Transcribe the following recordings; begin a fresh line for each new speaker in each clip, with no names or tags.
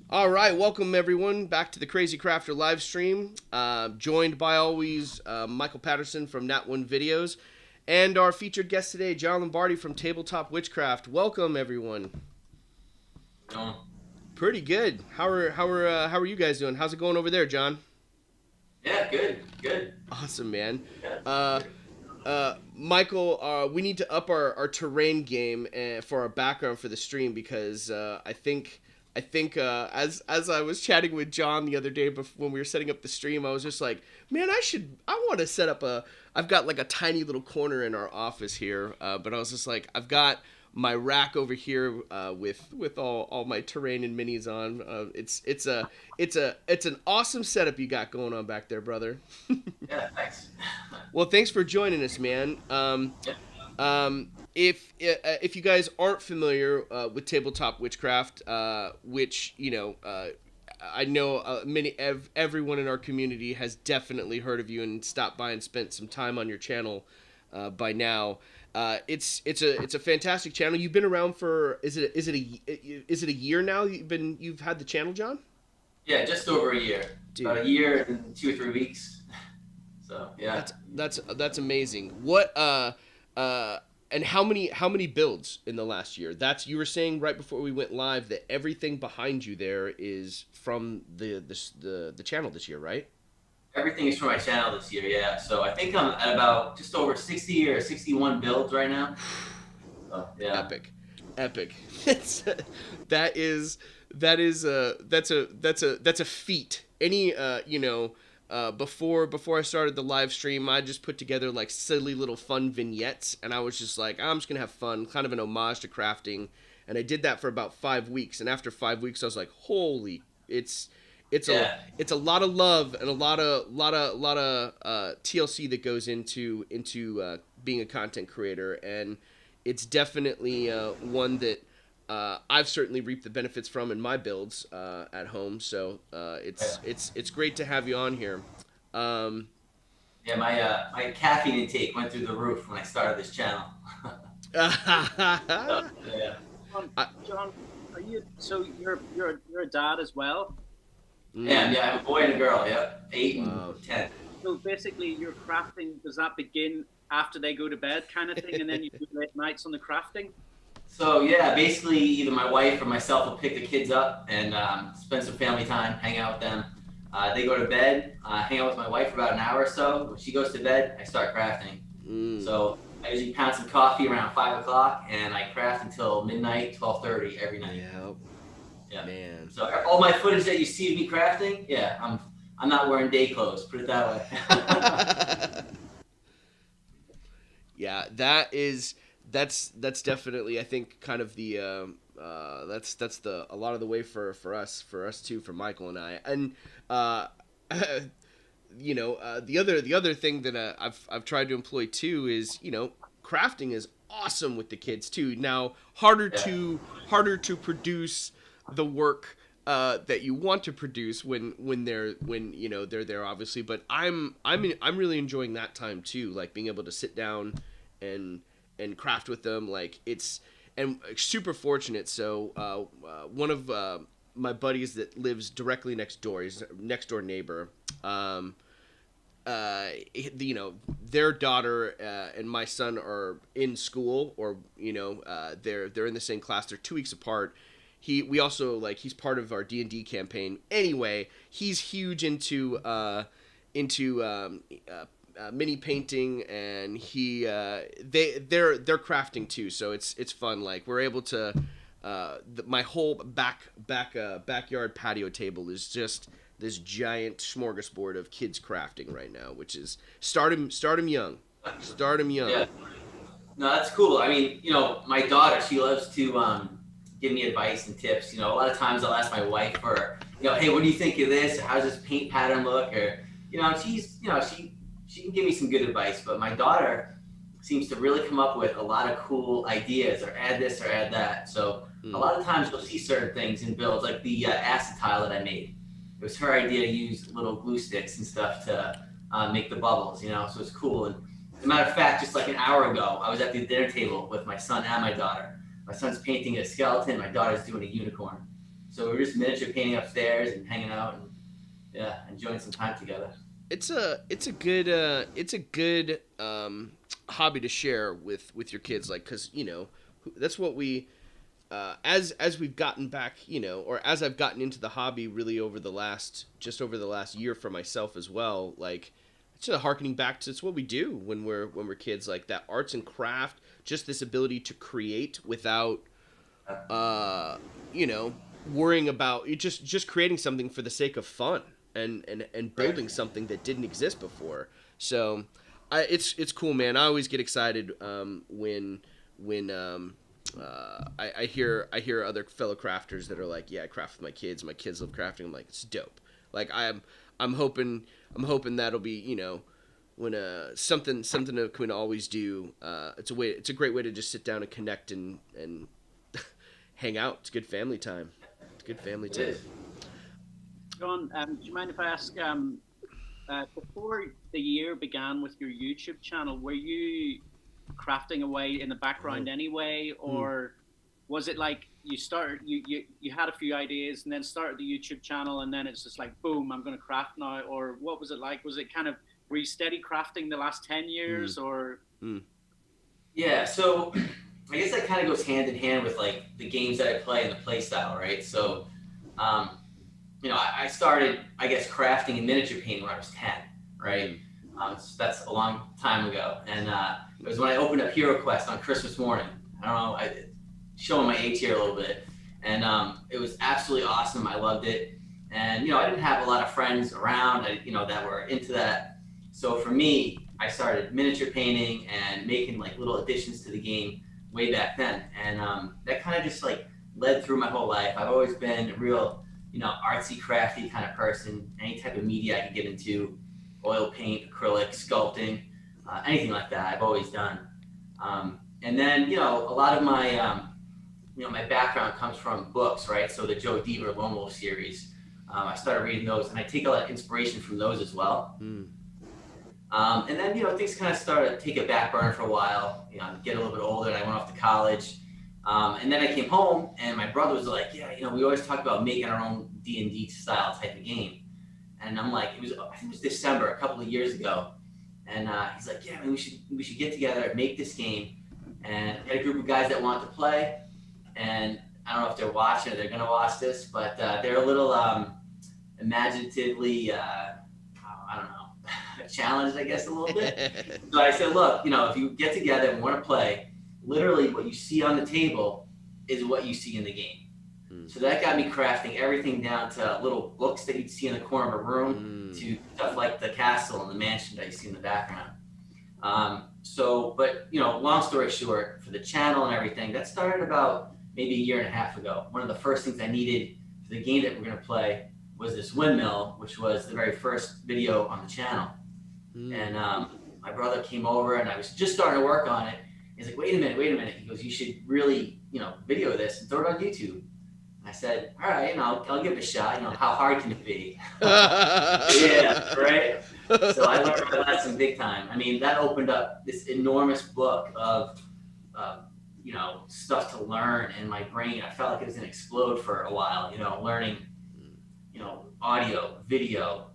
All right, welcome everyone back to the Crazy Crafter live stream. Joined by always Michael Patterson from Nat One Videos, and our featured guest today, John Lombardi from Tabletop Witchcraft. Welcome everyone.
Going.
Pretty good. How are you guys doing? How's it going over there, John?
Yeah, good, good.
Awesome, man.
Yeah.
Uh, Michael, we need to up our terrain game for our background for the stream because I think as I was chatting with John the other day when we were setting up the stream, I was just like, man, I want to set up I've got like a tiny little corner in our office here, but I was just like, I've got my rack over here with all my terrain and minis on. It's an awesome setup you got going on back there, brother.
Yeah, thanks.
Well, thanks for joining us, man.
Yeah.
If you guys aren't familiar with Tabletop Witchcraft, which I know everyone in our community has definitely heard of you and stopped by and spent some time on your channel by now. It's a fantastic channel. You've been around for is it a year now? You've had the channel, John?
Yeah, just over a year.
Dude.
About a year and 2 or 3 weeks. So yeah.
That's amazing. And how many builds in the last year? You were saying right before we went live that everything behind you there is from the channel this year, right?
Everything is for my channel this year, yeah. So I think I'm at about just over 60 or 61 builds right now. So yeah.
Epic. that is that's a feat. Before I started the live stream, I just put together like silly little fun vignettes, and I was just like, I'm just gonna have fun, kind of an homage to crafting, and I did that for about 5 weeks. And after 5 weeks, I was like, holy, it's a lot of love and a lot of TLC that goes into being a content creator, and it's definitely one that I've certainly reaped the benefits from in my builds at home. So it's great to have you on here.
Yeah, my caffeine intake went through the roof when I started this channel. So, yeah.
John, are you you're a dad as well?
Yeah, I have a boy and a girl, yeah. 8
Wow.
and 10.
So basically, your crafting, does that begin after they go to bed, kind of thing, and then you do late nights on the crafting?
So yeah, basically either my wife or myself will pick the kids up and spend some family time, hang out with them. They go to bed, hang out with my wife for about an hour or so. When she goes to bed, I start crafting. So I usually pound some coffee around 5 o'clock, and I craft until midnight, 12:30 every night.
Yeah, man.
So all my footage that you see of me crafting, yeah, I'm not wearing day clothes. Put it that way.
Yeah, that's definitely, I think, kind of the that's a lot of the way for us too, for Michael and I. And the other thing that I've tried to employ too is, crafting is awesome with the kids too. Now harder to produce the work that you want to produce when they're there, obviously, but I'm really enjoying that time too, like being able to sit down and craft with them. Like and super fortunate. So one of my buddies that lives directly next door, he's a next door neighbor. Their daughter and my son are in school, or they're in the same class. They're 2 weeks apart. We also, like, he's part of our D&D campaign. Anyway, he's huge into mini painting, and they're crafting too. So it's fun. Like, we're able to my whole backyard patio table is just this giant smorgasbord of kids crafting right now, which is start 'em young.
Yeah. No, that's cool. I mean, my daughter, she loves to give me advice and tips. A lot of times I'll ask my wife for, hey, what do you think of this? Or how's this paint pattern look? Or, she can give me some good advice, but my daughter seems to really come up with a lot of cool ideas, or add this or add that. So a lot of times you'll see certain things in builds, like the acid tile that I made. It was her idea to use little glue sticks and stuff to make the bubbles, so it's cool. And as a matter of fact, just like an hour ago, I was at the dinner table with my son and my daughter. My son's painting a skeleton, my daughter's doing a unicorn. So we were just miniature painting upstairs and hanging out and enjoying some time together.
It's a good hobby to share with your kids, like, because that's what we as we've gotten back, or as I've gotten into the hobby really over the last year for myself as well, like it's harkening back to it's what we do when we're kids, like that arts and craft, just this ability to create without worrying about just creating something for the sake of fun and building something that didn't exist before. So it's cool, man. I always get excited when I hear other fellow crafters that are like, yeah, I craft with my kids love crafting. I'm like, it's dope. Like I'm hoping that'll be, when something that can always do. It's a great way to just sit down and connect and hang out. It's good family time.
John, do you mind if I ask, before the year began with your YouTube channel, were you crafting away in the background anyway, or was it like you started, you had a few ideas and then started the YouTube channel and then it's just like, boom, I'm going to craft now? Or what was it like? Was it kind of, were you steady crafting the last 10 years or?
Yeah, so I guess that kind of goes hand in hand with like the games that I play and the play style, right? So, I started, I guess, crafting and miniature painting when I was 10, right? So that's a long time ago. And it was when I opened up Hero Quest on Christmas morning. I don't know, showing my age here a little bit. And it was absolutely awesome. I loved it. And, I didn't have a lot of friends around, that were into that. So for me, I started miniature painting and making like little additions to the game way back then. And that kind of just like led through my whole life. I've always been a real, artsy, crafty kind of person. Any type of media I could get into, oil paint, acrylic, sculpting, anything like that, I've always done. And then, a lot of my, my background comes from books, right? So the Joe Deaver Lone Wolf series, I started reading those, and I take a lot of inspiration from those as well. And then, things kind of started to take a back burner for a while, get a little bit older, and I went off to college. And then I came home, and my brother was like, yeah, we always talk about making our own D&D style type of game. And I'm like, I think it was December, a couple of years ago. And he's like, yeah, man, we should get together and make this game. And get a group of guys that want to play. And I don't know if they're watching or they're going to watch this, but they're a little imaginatively, I don't know, challenged, I guess, a little bit. So I said, look, if you get together and want to play, literally what you see on the table is what you see in the game. So that got me crafting everything down to little books that you'd see in the corner of a room to stuff like the castle and the mansion that you see in the background. But long story short, for the channel and everything, that started about maybe a year and a half ago. One of the first things I needed for the game that we're going to play was this windmill, which was the very first video on the channel. And my brother came over and I was just starting to work on it. He's like, wait a minute. He goes, you should really, video this and throw it on YouTube. I said, all right, I'll give it a shot. How hard can it be? Yeah, right? So I learned my lesson big time. I mean, that opened up this enormous book of, stuff to learn in my brain. I felt like it was going to explode for a while, learning, audio, video,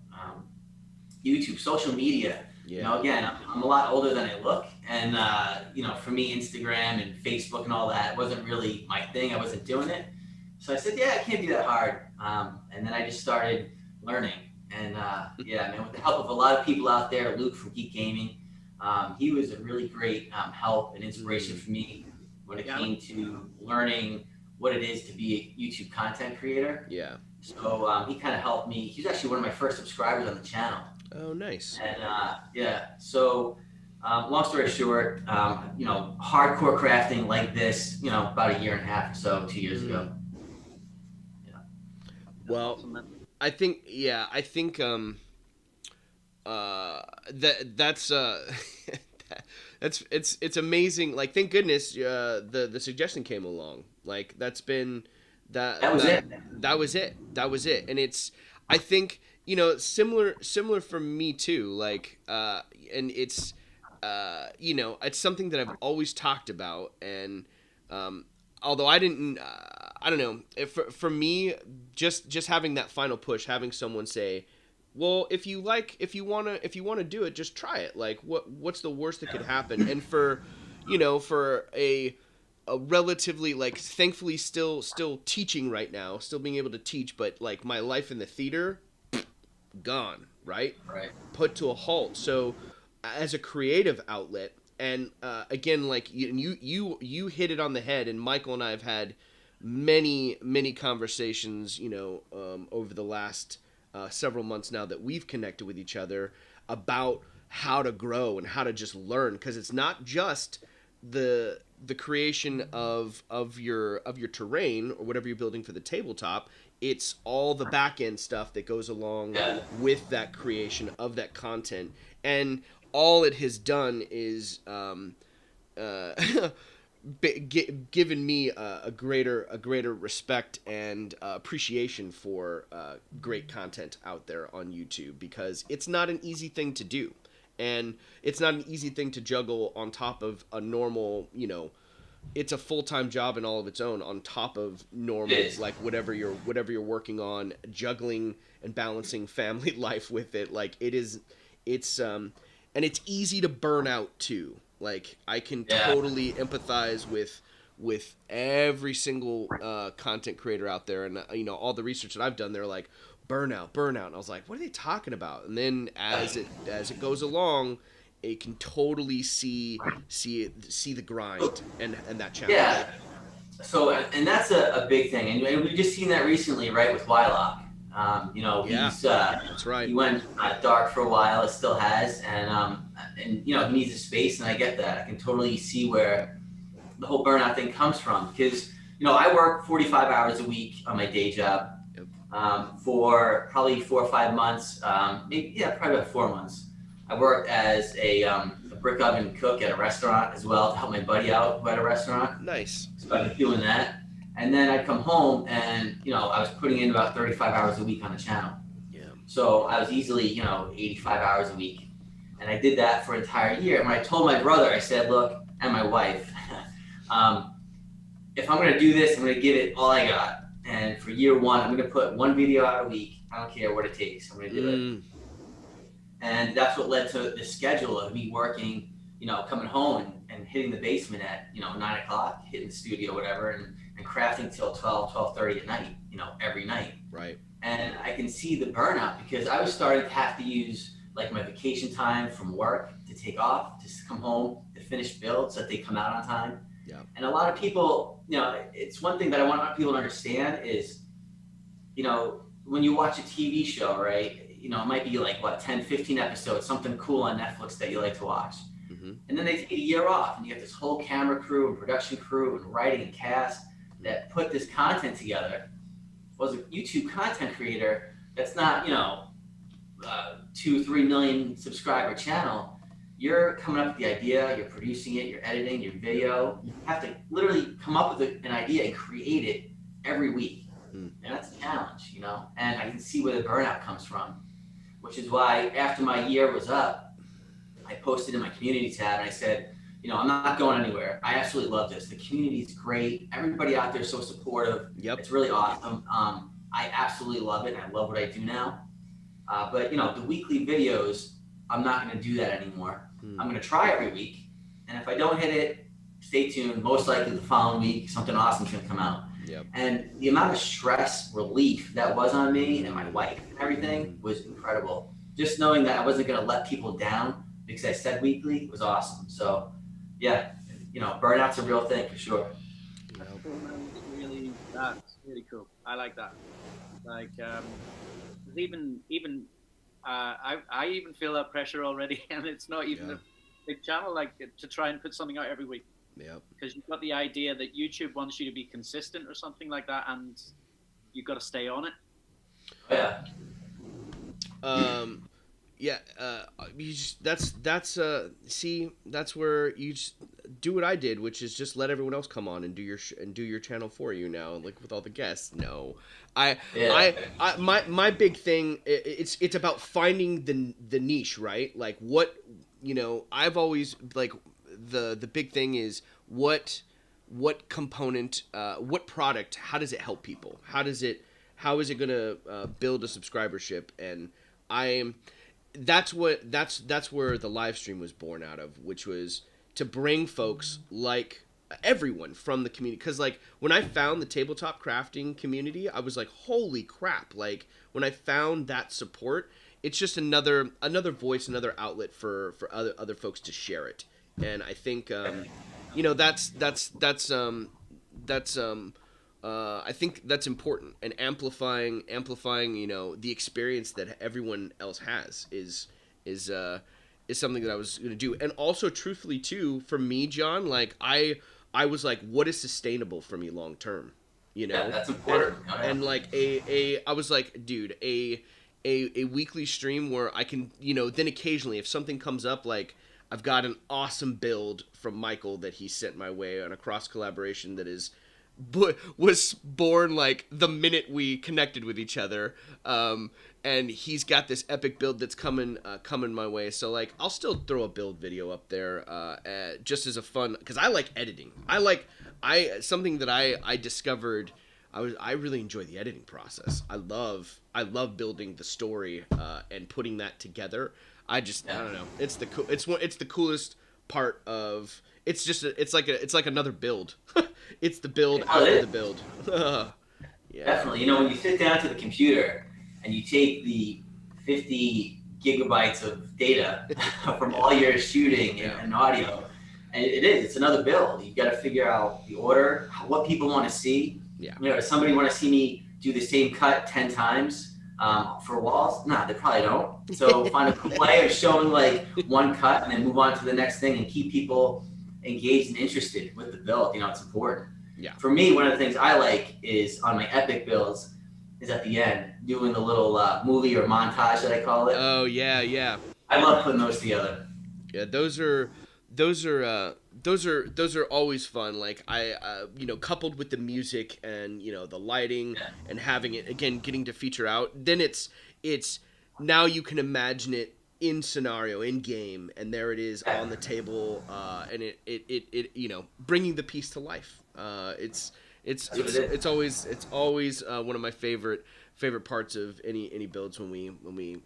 YouTube, social media.
Yeah.
Again, I'm a lot older than I look. And, for me, Instagram and Facebook and all that wasn't really my thing. I wasn't doing it. So I said, yeah, it can't be that hard. And then I just started learning. And with the help of a lot of people out there, Luke from Geek Gaming, he was a really great help and inspiration for me when it came to learning what it is to be a YouTube content creator.
Yeah.
So he kind of helped me. He's actually one of my first subscribers on the channel.
Oh, nice.
And so long story short, hardcore crafting like this, about a year and a half or so, 2 years ago.
Well, I think that's it's amazing. Like, thank goodness the suggestion came along. Like, that was it. And it's, I think, similar for me too. Like, and it's it's something that I've always talked about. And although I I don't know. For me, just having that final push, having someone say, well, if you wanna do it, just try it. Like, what's the worst that could happen? And for a relatively, like, thankfully still teaching right now, still being able to teach, but like my life in the theater, gone, right?
Right.
Put to a halt. So as a creative outlet, and again, like you hit it on the head, and Michael and I have had many conversations, over the last several months now that we've connected with each other about how to grow and how to just learn, because it's not just the creation of your terrain or whatever you're building for the tabletop. It's all the back end stuff that goes along with that creation of that content, and all it has done is given me a greater respect and appreciation for great content out there on YouTube, because it's not an easy thing to do, and it's not an easy thing to juggle on top of a normal, it's a full-time job in all of its own, on top of normal, like whatever you're working on, juggling and balancing family life with it. Like it's and it's easy to burn out too. Like, I can totally empathize with every single content creator out there, and all the research that I've done. They're like, burnout, and I was like, what are they talking about? And then as it goes along, it can totally see the grind and that challenge.
Yeah. So, and that's a big thing, and we've just seen that recently, right, with Wylock.
That's right.
He went dark for a while. It still has, and he needs a space, and I get that. I can totally see where the whole burnout thing comes from, because I work 45 hours a week on my day job.
Yep.
For probably 4 or 5 months, probably about 4 months. I worked as a brick oven cook at a restaurant as well, to help my buddy out who had a restaurant.
Nice.
So I've been doing that. And then I'd come home and, I was putting in about 35 hours a week on the channel.
Yeah.
So I was easily, 85 hours a week. And I did that for an entire year. And when I told my brother, I said, look, and my wife, if I'm going to do this, I'm going to give it all I got. And for year one, I'm going to put one video out a week. I don't care what it takes. I'm going to do it. And that's what led to the schedule of me working, coming home and hitting the basement at, 9 o'clock, hitting the studio, whatever, and crafting till 12:30 at night, every night.
Right.
And I can see the burnout, because I was starting to have to use like my vacation time from work to take off, to come home, to finish builds so that they come out on time.
Yeah.
And a lot of people, it's one thing that I want people to understand is, when you watch a TV show, right, it might be like 10, 15 episodes, something cool on Netflix that you like to watch.
Mm-hmm.
And then they take a year off, and you have this whole camera crew and production crew and writing and cast that put this content together. Was a YouTube content creator that's not, 2-3 million subscriber channel. You're coming up with the idea, you're producing it, you're editing your video. You have to literally come up with an idea and create it every week. And that's a challenge, and I can see where the burnout comes from, which is why after my year was up, I posted in my community tab and I said, I'm not going anywhere. I absolutely love this. The community is great. Everybody out there is so supportive.
Yep.
It's really awesome. I absolutely love it, and I love what I do now. But the weekly videos, I'm not going to do that anymore. I'm going to try every week, and if I don't hit it, stay tuned. Most likely the following week, something awesome is going to come out.
Yep.
And the amount of stress relief that was on me and my wife and everything was incredible. Just knowing that I wasn't going to let people down because I said weekly was awesome. So, yeah, burnout's a real thing for sure.
That's really cool. I like that. Like, I even feel that pressure already, and it's not even a big channel, like, to try and put something out every week.
Yeah. Because
you've got the idea that YouTube wants you to be consistent or something like that, and you've got to stay on it.
Yeah.
You just, that's where you just do what I did, which is just let everyone else come on and do your channel for you now, like with all the guests. No, my big thing, it's about finding the niche, right? Like what, I've always, like, the big thing is what what component, what product, how does it help people? How is it going to build a subscribership? And that's where the live stream was born out of, which was to bring folks like everyone from the community. Because like when I found the tabletop crafting community, I was like, holy crap. Like when I found that support, it's just another voice, another outlet for other folks to share it. And I think I think that's important, and amplifying the experience that everyone else has is something that I was going to do. And also, truthfully too, for me, John, like I was like, what is sustainable for me long term?
Yeah, that's important.
And like I was like, dude, a weekly stream where I can, then occasionally if something comes up, like I've got an awesome build from Michael that he sent my way on a cross collaboration that was born like the minute we connected with each other, and he's got this epic build that's coming my way. So like I'll still throw a build video up there just as a fun, because I like editing. Something that I discovered. I really enjoy the editing process. I love building the story and putting that together. I don't know. It's the coolest part of. It's like another build. It's the build after the build. Yeah.
Definitely. When you sit down to the computer and you take the 50 gigabytes of data from all your shooting and audio, and it's another build. You've got to figure out the order, what people want to see.
Yeah.
Does somebody want to see me do the same cut 10 times for walls? No, they probably don't. So find a cool way of showing like one cut and then move on to the next thing and keep people engaged and interested with the build. It's important.
Yeah.
For me, one of the things I like is on my epic builds is at the end doing the little movie or montage that I call it.
Oh yeah.
I love putting those together.
Yeah, those are always fun. Like I coupled with the music and the lighting and having it again, getting to feature out. Then it's now you can imagine it in scenario, in game, and there it is on the table, and it bringing the piece to life. It's always one of my favorite parts of any builds when we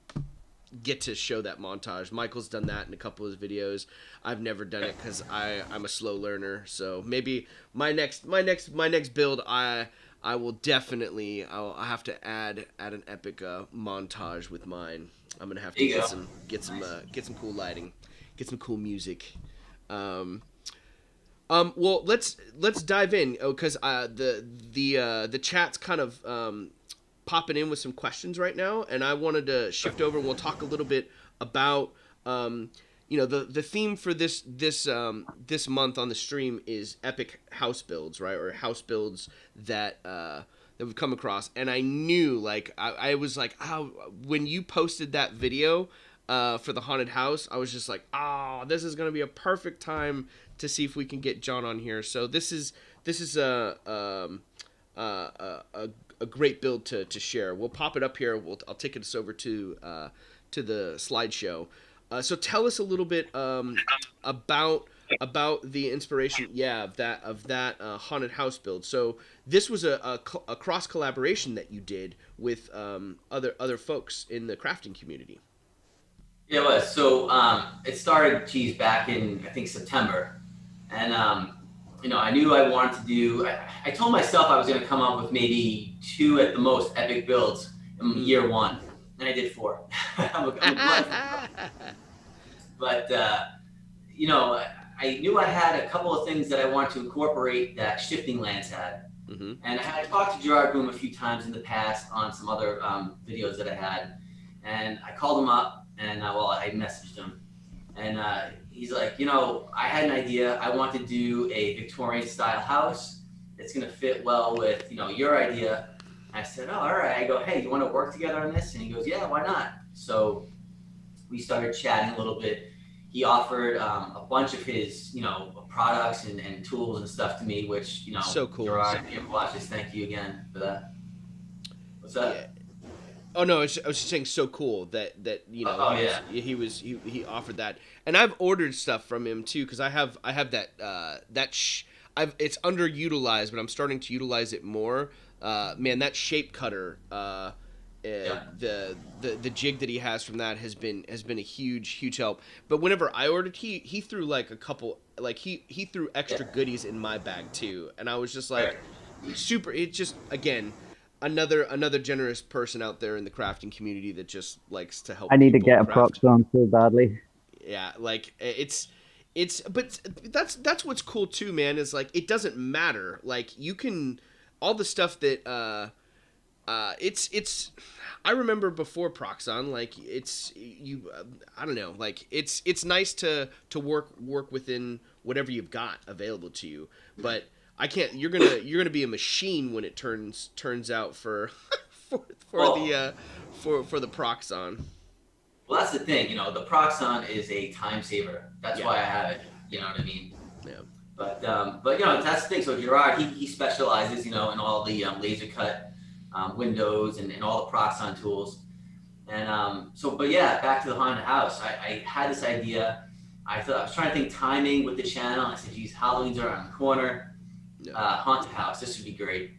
get to show that montage. Michael's done that in a couple of his videos. I've never done it because I'm a slow learner. So maybe my next build I will definitely I'll have to add an epic montage with mine. I'm gonna have to get some cool lighting, get some cool music. Well, let's dive in because the chat's kind of popping in with some questions right now, and I wanted to shift over and we'll talk a little bit about the theme for this month on the stream is epic house builds, right? Or house builds that we've come across. And I knew, like, I was like, when you posted that video for the haunted house, I was just like, this is going to be a perfect time to see if we can get John on here. So this is a great build to share. We'll pop it up here. I'll take us over to the slideshow. So tell us a little bit about the inspiration, of that haunted house build. So this was a cross collaboration that you did with other folks in the crafting community.
Yeah, it was. So it started, back in I think September, and I knew I wanted to do. I told myself I was going to come up with maybe 2 at the most epic builds in year 1, and I did 4. I'm a glutton. But I knew I had a couple of things that I wanted to incorporate that Shifting Lands had. Mm-hmm. And I had talked to Gerard Boom a few times in the past on some other videos that I had, and I called him up and I messaged him, and he's like, I had an idea. I want to do a Victorian style house. It's going to fit well with, your idea. I said, all right. I go, hey, you want to work together on this? And he goes, yeah, why not? So we started chatting a little bit. He offered a bunch of his, products and tools and stuff to me, which,
so cool.
Gerard, if you ever watch this, thank you again for that. What's that?
Yeah. Oh no, I was just saying, so cool that he offered that, and I've ordered stuff from him too because I have that it's underutilized, but I'm starting to utilize it more. Man, that shape cutter, the jig that he has from that has been a huge help. But whenever I ordered, he threw like a couple, like he threw extra goodies in my bag too, and I was just like, super. It just, again, another generous person out there in the crafting community that just likes to help.
I need to
people
get a
craft.
Proxon so badly.
Yeah, like but that's what's cool too, man, is like it doesn't matter. Like you can, all the stuff that it's I remember before Proxon, like it's you I don't know, like it's nice to work within whatever you've got available to you, but I can't, you're gonna be a machine when it turns out for for the Proxon.
Well, that's the thing, you know, the Proxon is a time saver. That's why I have it. You know what I mean?
Yeah.
But you know, that's the thing. So Gerard, he specializes, you know, in all the laser cut windows and all the Proxon tools. And but yeah, back to the haunted house. I had this idea. I was trying to think timing with the channel. I said, geez, Halloween's around the corner. Haunted house, this would be great.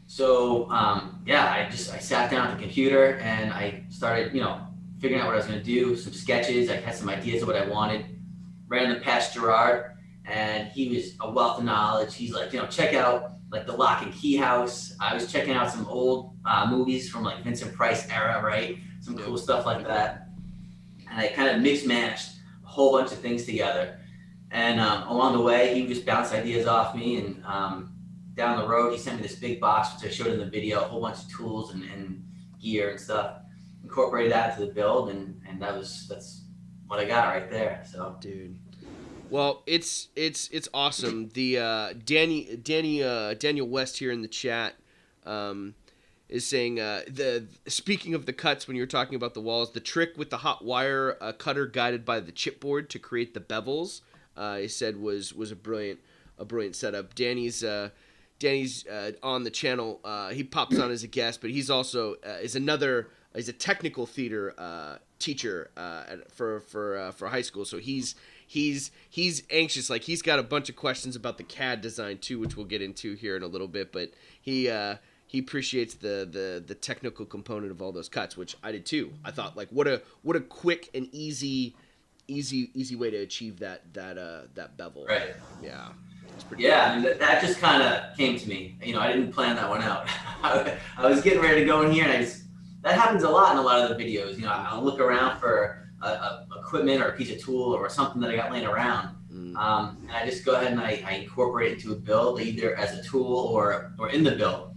So I sat down at the computer and I started, you know, figuring out what I was going to do, some sketches. I had some ideas of what I wanted. Ran them past Gerard, and he was a wealth of knowledge. He's like, you know, check out like the Lock and Key House. I was checking out some old movies from like Vincent Price era, right? Some cool stuff like that. And I kind of mixed matched a whole bunch of things together. And along the way, he would just bounce ideas off me. And down the road, he sent me this big box, which I showed in the video, a whole bunch of tools and gear and stuff. Incorporated that into the build, and that's what I got right there. So,
dude, well, it's awesome. The Daniel West here in the chat is saying speaking of the cuts, when you were talking about the walls, the trick with the hot wire cutter guided by the chipboard to create the bevels, he said was a brilliant setup. Danny's on the channel. He pops on as a guest, but he's also he's a technical theater teacher for high school. So he's anxious. Like he's got a bunch of questions about the CAD design too, which we'll get into here in a little bit. But he appreciates the technical component of all those cuts, which I did too. I thought like what a quick and easy way to achieve that bevel.
Right.
Yeah.
Yeah, I mean, that just kind of came to me. You know, I didn't plan that one out. I was getting ready to go in here, and that happens a lot in a lot of the videos. You know, I'll look around for equipment or a piece of tool or something that I got laying around, and I just go ahead and I incorporate it into a build, either as a tool or in the build.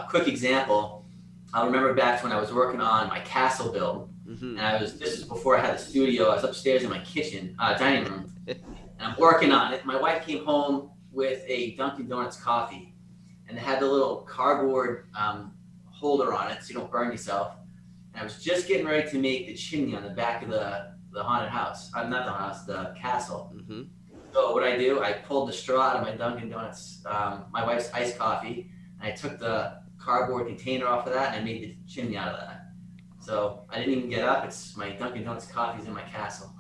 Quick example, I remember back when I was working on my castle build, and this is before I had the studio. I was upstairs in my kitchen, dining room, and I'm working on it. My wife came home with a Dunkin' Donuts coffee, and it had the little cardboard holder on it so you don't burn yourself. And I was just getting ready to make the chimney on the back of the haunted house. Not the house, the castle. So what I do, I pulled the straw out of my Dunkin' Donuts, my wife's iced coffee, and I took the cardboard container off of that and I made the chimney out of that. So I didn't even get up. It's my Dunkin' Donuts coffee's in my castle.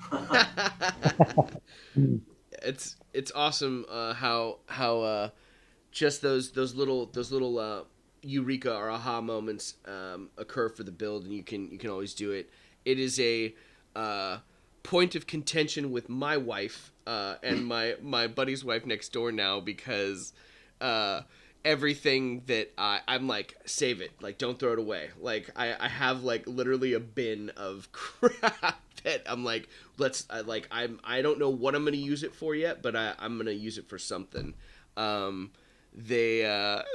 It's awesome how just those little eureka or aha moments occur for the build, and you can always do it. It is a point of contention with my wife and my buddy's wife next door now, because everything that I'm like, save it, like don't throw it away. Like I have like literally a bin of crap that I'm like, I don't know what I'm gonna use it for yet, but I'm gonna use it for something. They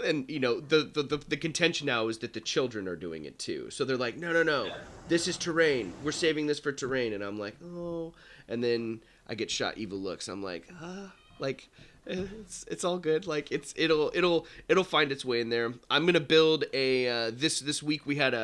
and you know the contention now is that the children are doing it too, so they're like, no, this is terrain, we're saving this for terrain, and I'm like, oh, and then I get shot evil looks. I'm like, like it's all good, like it'll find its way in there. I'm gonna build a this week we had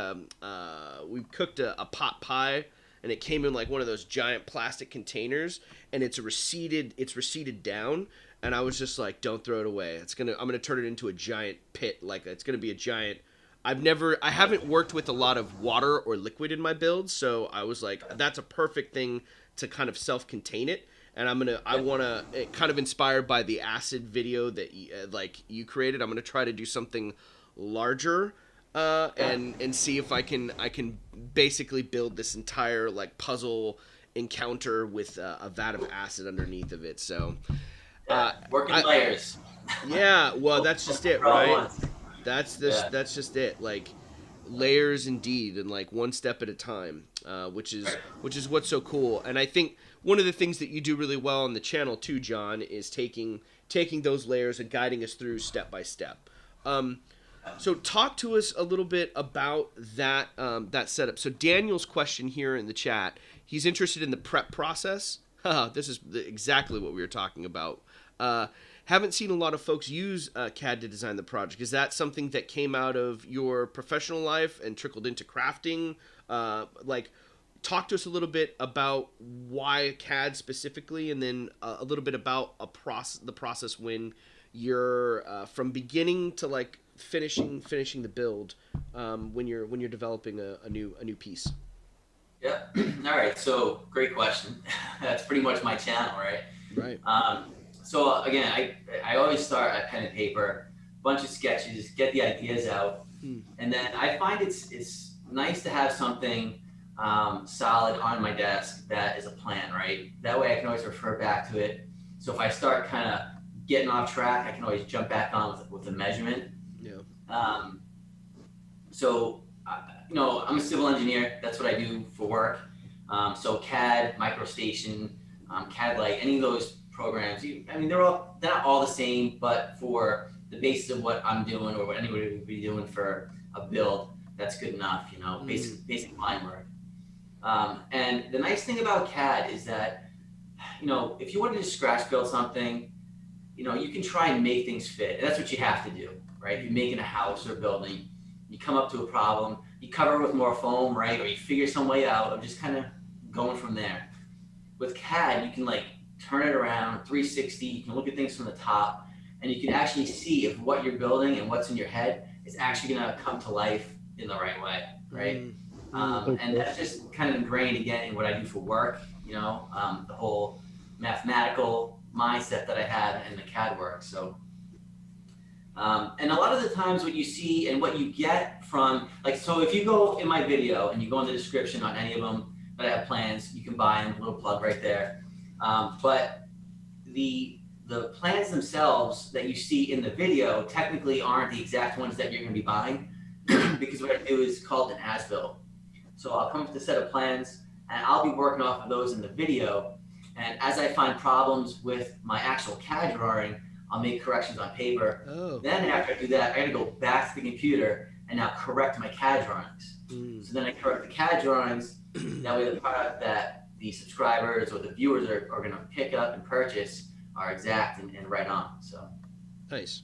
we cooked a pot pie, and it came in like one of those giant plastic containers, and it's receded down. And I was just like, don't throw it away. I'm gonna turn it into a giant pit. Like it's gonna be a giant. I haven't worked with a lot of water or liquid in my builds, so I was like, that's a perfect thing to kind of self-contain it. and I want to, kind of inspired by the acid video that you created. I'm gonna try to do something larger, and see if I can basically build this entire like puzzle encounter with a vat of acid underneath of it. So
working layers.
Yeah, well, that's just it,
All at
right?
once.
That's
Yeah.
that's just it. Like layers indeed, and like one step at a time, which is what's so cool. And I think one of the things that you do really well on the channel too, John, is taking those layers and guiding us through step by step. So talk to us a little bit about that that setup. So Daniel's question here in the chat, he's interested in the prep process. This is exactly what we were talking about. Haven't seen a lot of folks use CAD to design the project. Is that something that came out of your professional life and trickled into crafting? Talk to us a little bit about why CAD specifically, and then a little bit about the process when you're from beginning to like finishing the build, when you're developing a new piece.
Yeah. All right. So great question. That's pretty much my channel, right?
Right.
So again, I always start at pen and paper, bunch of sketches, get the ideas out, and then I find it's nice to have something solid on my desk that is a plan, right? That way I can always refer back to it. So if I start kind of getting off track, I can always jump back on with the measurement.
Yeah.
I'm a civil engineer. That's what I do for work. So CAD, MicroStation, CAD Light, any of those programs, they're not all the same, but for the basis of what I'm doing or what anybody would be doing for a build, that's good enough, basic line work. And the nice thing about CAD is that, if you want to just scratch build something, you can try and make things fit. And that's what you have to do, right? If you're making a house or building, you come up to a problem, you cover it with more foam, right? Or you figure some way out of just kind of going from there. With CAD, you can like turn it around 360, you can look at things from the top, and you can actually see if what you're building and what's in your head is actually going to come to life in the right way, right? And that's just kind of ingrained again in what I do for work, the whole mathematical mindset that I have in the CAD work. So, and a lot of the times what you see and what you get from, so if you go in my video and you go in the description on any of them that I have plans, you can buy them, little plug right there. But the plans themselves that you see in the video technically aren't the exact ones that you're going to be buying, because what I do is called an as-built. So I'll come with a set of plans and I'll be working off of those in the video. And as I find problems with my actual CAD drawing, I'll make corrections on paper. Then after I do that, I got to go back to the computer and now correct my CAD drawings. So then I correct the CAD drawings. That way the product that the subscribers or the viewers are going to pick up and purchase are exact and right on. So
nice.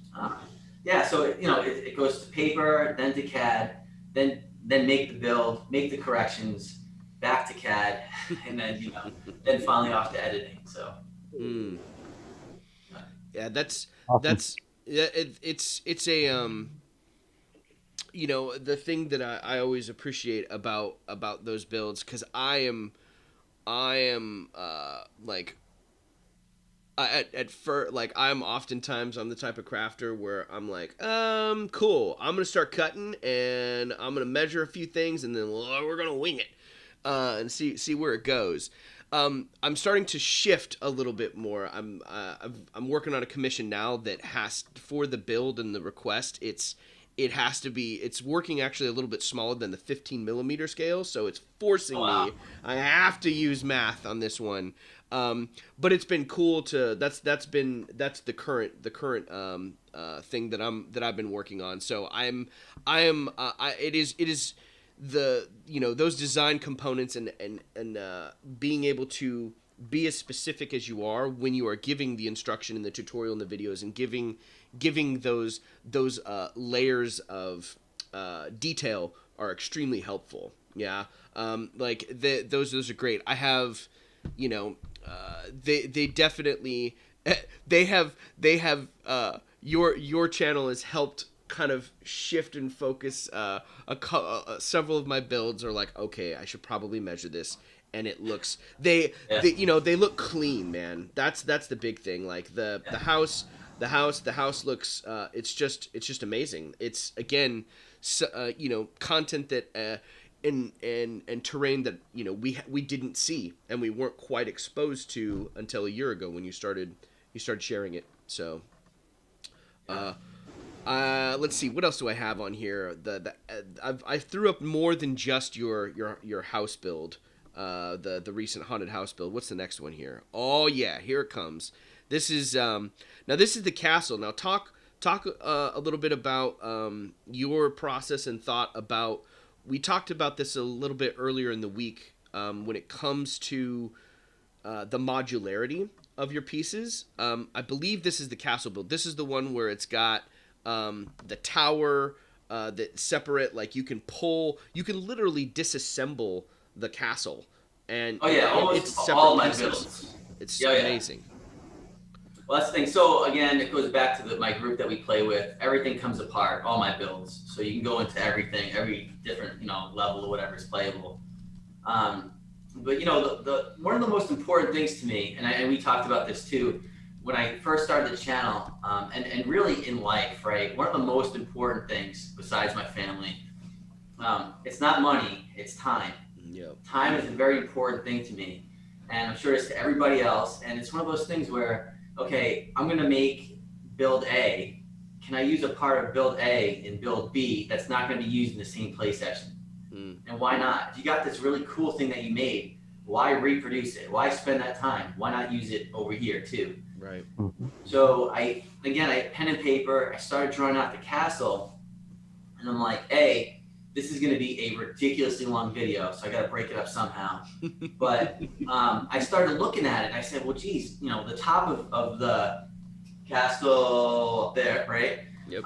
So it goes to paper, then to CAD, then make the build, make the corrections, back to CAD, and then then finally off to editing. So
yeah, that's
Awesome.
it's a the thing that I always appreciate about those builds, because I am I'm oftentimes the type of crafter where I'm like, cool, I'm gonna start cutting and I'm gonna measure a few things and then we're gonna wing it and see where it goes. I'm starting to shift a little bit more. I'm working on a commission now that has, for the build and the request, it's working actually a little bit smaller than the 15 millimeter scale, so it's forcing me. I have to use math on this one. But it's been cool to that's the current thing that I've been working on. So it is the those design components and being able to be as specific as you are when you are giving the instruction in the tutorial and the videos, and giving those layers of detail are extremely helpful. Yeah. Those are great. I have, they definitely, they have your channel has helped kind of shift and focus. Several of my builds are like, okay, I should probably measure this and it looks they they look clean, man. That's the big thing. Like the house looks it's just amazing. It's again content that and terrain that we didn't see and we weren't quite exposed to until a year ago when you started sharing it. So let's see, what else do I have on here? I threw up more than just your house build, the recent haunted house build. What's the next one here? Oh yeah, here it comes. This is now this is the castle. Now talk a little bit about your process and thought about. We talked about this a little bit earlier in the week when it comes to the modularity of your pieces. I believe this is the castle build. This is the one where it's got the tower that separate, like you can literally disassemble the castle. And
almost
it's separate
all my
pieces.
builds.
It's amazing.
Well, that's the thing. So again, it goes back to my group that we play with. Everything comes apart, all my builds. So you can go into everything, every different level or whatever is playable. But the one of the most important things to me, and we talked about this too, when I first started the channel, and really in life, right? One of the most important things besides my family, it's not money, it's time.
Yep.
Time is a very important thing to me, and I'm sure it's to everybody else. And it's one of those things where, okay, I'm going to make build A. Can I use a part of build A in build B that's not going to be used in the same play session? And why not? If you got this really cool thing that you made, why reproduce it? Why spend that time? Why not use it over here too?
Right.
So I pen and paper, I started drawing out the castle, and I'm like, hey, this is going to be a ridiculously long video, so I got to break it up somehow. But I started looking at it, and I said, well, geez, the top of the castle up there, right?
Yep.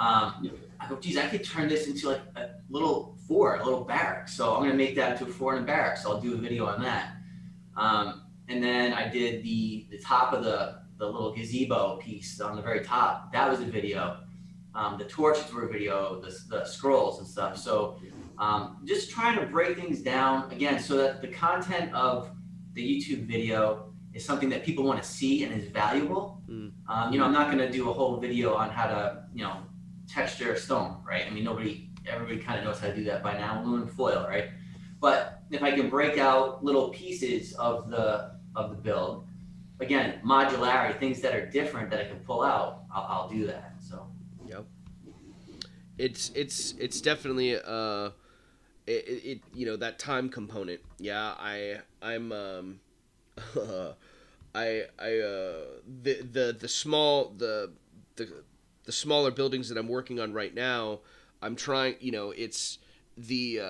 I go, geez, I could turn this into like a little fort, a little barrack. So I'm going to make that into a fort and barrack. So I'll do a video on that. And then I did the top of the little gazebo piece on the very top. That was a video. The torches were a video, the scrolls and stuff. So just trying to break things down again so that the content of the YouTube video is something that people want to see and is valuable. I'm not going to do a whole video on how to, texture stone, right? I mean, everybody kind of knows how to do that by now, aluminum foil, right? But if I can break out little pieces of the build, again, modularity, things that are different that I can pull out, I'll do that. So.
Yep. It's definitely that time component. Yeah, I'm the smaller buildings that I'm working on right now, I'm trying, it's the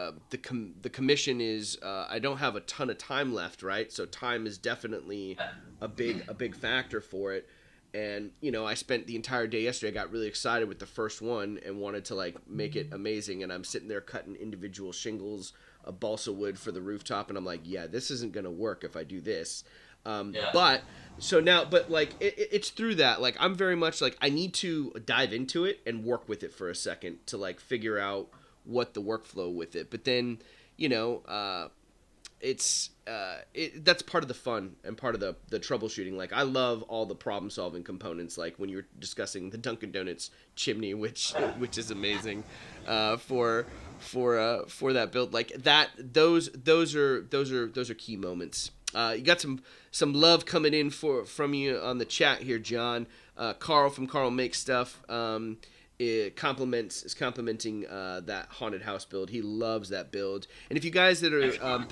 commission is I don't have a ton of time left, right? So time is definitely a big factor for it. And I spent the entire day yesterday. I got really excited with the first one and wanted to make it amazing. And I'm sitting there cutting individual shingles of balsa wood for the rooftop, and I'm like, yeah, this isn't gonna work if I do this. But it's through that. I'm very much I need to dive into it and work with it for a second to figure out what the workflow with it. But then, that's part of the fun and part of the troubleshooting. I love all the problem solving components. When you're discussing the Dunkin' Donuts chimney, which is amazing, for that build. Those are key moments. You got some love coming in from you on the chat here, John. Carl from Carl Makes Stuff is complimenting that haunted house build. He loves that build. And if you guys that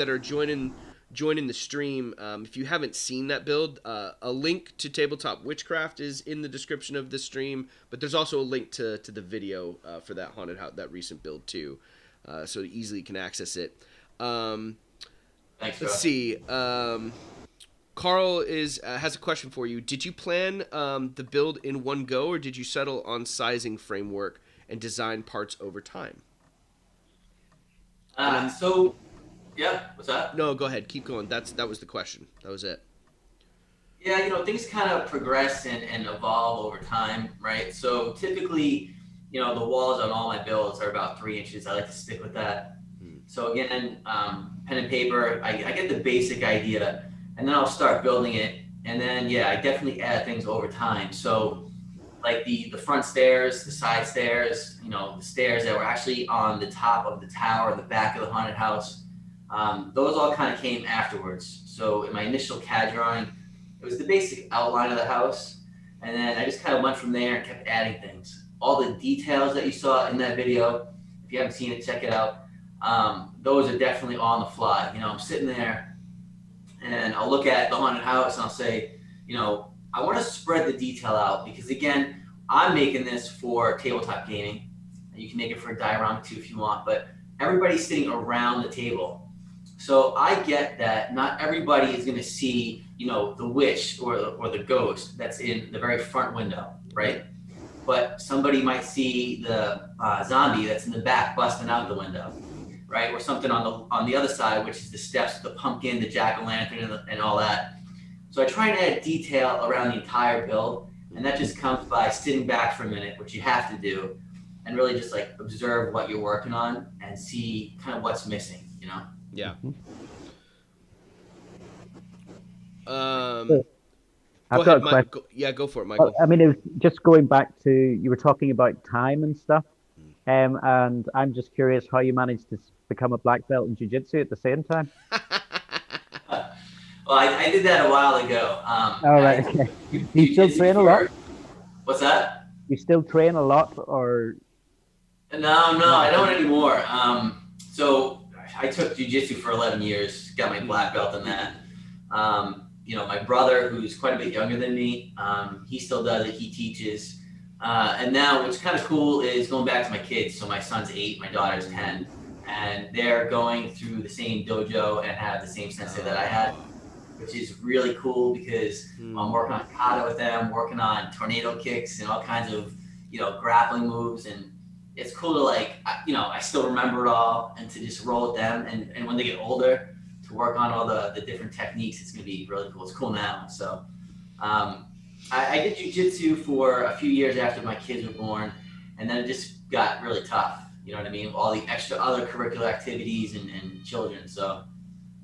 are joining the stream, if you haven't seen that build, a link to Tabletop Witchcraft is in the description of the stream. But there's also a link to the video for that haunted house, that recent build too, so easily you can access it.
Thanks,
let's see. Carl has a question for you. Did you plan the build in one go, or did you settle on sizing framework and design parts over time?
What's that?
No, go ahead. Keep going. That was the question. That was it.
Yeah, things kind of progress and evolve over time, right? So typically, the walls on all my builds are about 3 inches. I like to stick with that. So again, pen and paper, I get the basic idea, and then I'll start building it. And then, yeah, I definitely add things over time. So like the front stairs, the side stairs, the stairs that were actually on the top of the tower, the back of the haunted house, those all kind of came afterwards. So in my initial CAD drawing, it was the basic outline of the house. And then I just kind of went from there and kept adding things. All the details that you saw in that video, if you haven't seen it, check it out. Those are definitely on the fly. I'm sitting there and I'll look at the haunted house and I'll say, I want to spread the detail out because again, I'm making this for tabletop gaming. You can make it for a diorama too if you want, but everybody's sitting around the table. So I get that not everybody is going to see, the witch or the ghost that's in the very front window, right? But somebody might see the zombie that's in the back busting out the window, right? Or something on the other side, which is the steps, the pumpkin, the jack-o'-lantern, and all that. So I try and add detail around the entire build, and that just comes by sitting back for a minute, which you have to do, and really just like observe what you're working on and see kind of what's missing,
Yeah.
I've got a question.
Go for it, Michael.
Well, it was just going back to, you were talking about time and stuff, and I'm just curious how you managed to become a black belt in jiu-jitsu at the same time.
Well, I did that a while ago.
Right. Okay. Do you still train a lot?
What's that?
You still train a lot, or?
No, I don't anymore. So I took jiu-jitsu for 11 years, got my black belt in that. My brother, who's quite a bit younger than me, he still does it. He teaches. And now what's kind of cool is going back to my kids. So my son's 8, my daughter's 10, and they're going through the same dojo and have the same sensei that I had, which is really cool because I'm working on kata with them, working on tornado kicks and all kinds of, grappling moves. And it's cool to I still remember it all and to just roll with them. And when they get older, to work on all the different techniques, it's going to be really cool. It's cool now. So I did jiu-jitsu for a few years after my kids were born, and then it just got really tough. You know what I mean? All the extra other curricular activities and children. So,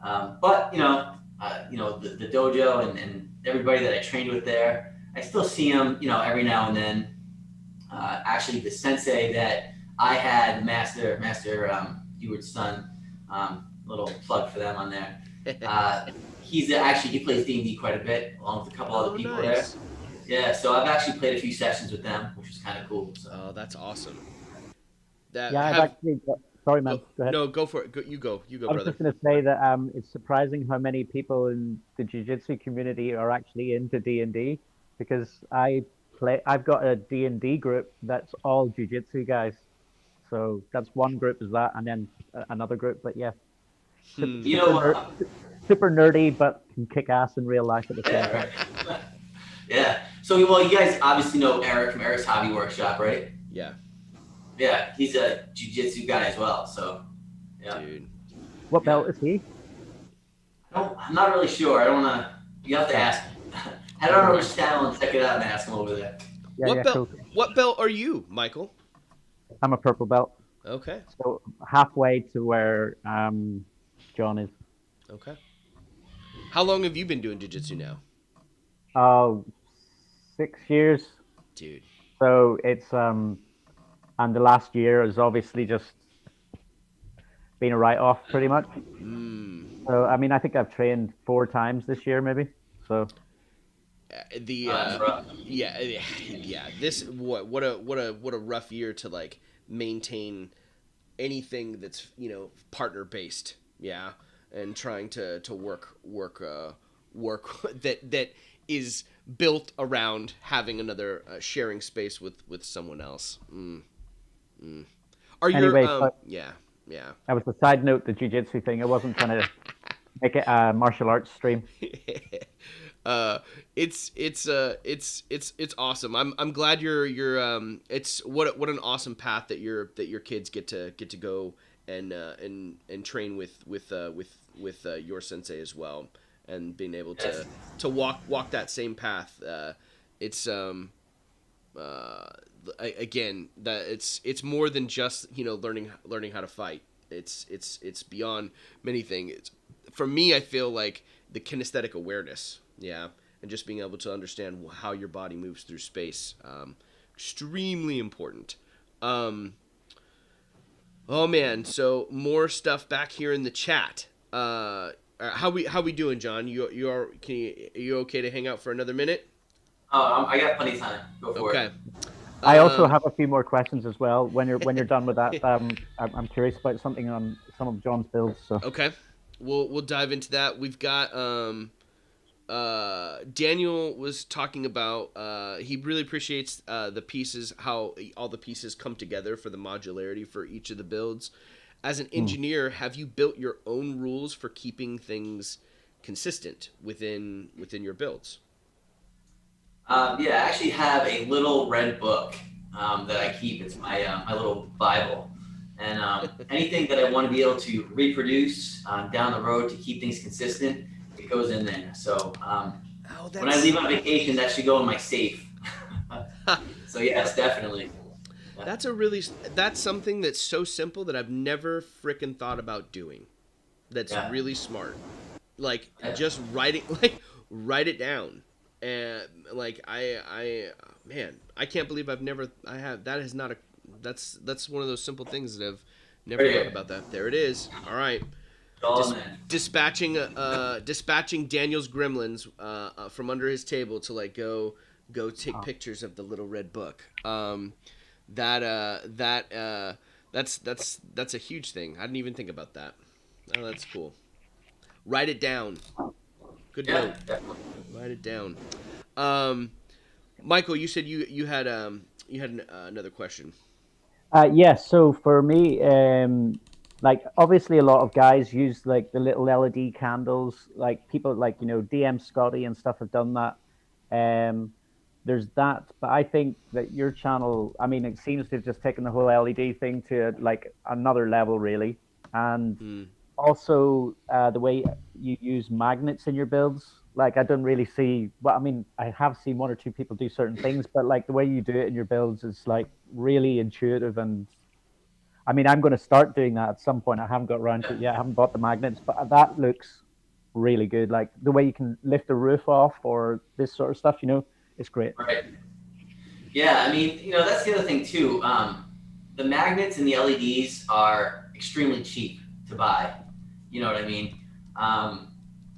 but the dojo and everybody that I trained with there, I still see them, every now and then. Actually, the sensei that I had, Master Ewart's son, little plug for them on there. He plays D&D quite a bit, along with a couple other people there. Yeah, so I've actually played a few sessions with them, which is kind of cool. So.
Oh, that's awesome.
Sorry, man. Go ahead.
No, go for it. You go, brother.
I was just going to say that it's surprising how many people in the jiu-jitsu community are actually into D&D, because I've got a D&D group that's all jiu-jitsu guys. So that's one group is that, and then another group. But yeah, super nerdy, but can kick ass in real life at the same time.
Right. Yeah. So, you guys obviously know Eric from Eric's Hobby Workshop, right?
Yeah.
Yeah, he's a jiu-jitsu guy as well. So, yeah.
Dude.
What belt is he?
I'm not really sure. I don't want to. You have to ask him. Head on over to his channel and check it out and ask him over there.
What belt are you, Michael?
I'm a purple belt.
Okay.
So halfway to where John is.
Okay. How long have you been doing jiu-jitsu now?
6 years.
Dude.
So it's and the last year has obviously just been a write-off pretty much. So I think I've trained 4 times this year maybe. So this what a rough year to maintain anything that's partner based, and trying to work that is built around having another sharing space with someone else. Are you That was the side note, the jiu-jitsu thing. I wasn't trying to make it a martial arts stream.
It's awesome. I'm glad you're it's what an awesome path that your kids get to go and train with your sensei as well, and being able to walk that same path. Again, that it's more than just learning how to fight. it's beyond many things. For me, I feel like the kinesthetic awareness, yeah, and just being able to understand how your body moves through space, extremely important. Oh man, so more stuff back here in the chat. How we doing, John? Are you okay to hang out for another minute?
Oh, I got plenty of time. Go for it.
Okay.
I also have a few more questions as well. When you're done with that, I'm curious about something on some of John's builds. So
Okay, we'll dive into that. We've got Daniel was talking about he really appreciates the pieces, how all the pieces come together for the modularity for each of the builds. As an engineer, have you built your own rules for keeping things consistent within your builds?
Yeah, I actually have a little red book that I keep. It's my my little Bible, and anything that I want to be able to reproduce down the road to keep things consistent, it goes in there. So when I leave on vacation, that should go in my safe. So yes, definitely. Yeah.
That's something that's so simple that I've never frickin' thought about doing. That's really smart. Like just write it down. And like man, I can't believe that's one of those simple things that I've never thought about that. There it is. All right. Dispatching Daniel's gremlins from under his table to like go take pictures of the little red book. That's a huge thing. I didn't even think about that. Oh, that's cool. Write it down. Good note.
Definitely.
Write it down. Michael, you said you had another question.
So for me, like obviously a lot of guys use like the little LED candles. Like people like DM Scotty and stuff have done that. There's that, but I think that your channel, I mean, it seems to have just taken the whole LED thing to like another level, really. And also the way you use magnets in your builds. Like I don't really see, well, I mean, I have seen one or two people do certain things, but like the way you do it in your builds is like really intuitive. And I mean, I'm going to start doing that at some point. I haven't got around to it yet. I haven't bought the magnets, but that looks really good. Like the way you can lift the roof off or this sort of stuff, it's great.
Right. Yeah, I mean, that's the other thing too. The magnets and the LEDs are extremely cheap to buy. You know what I mean?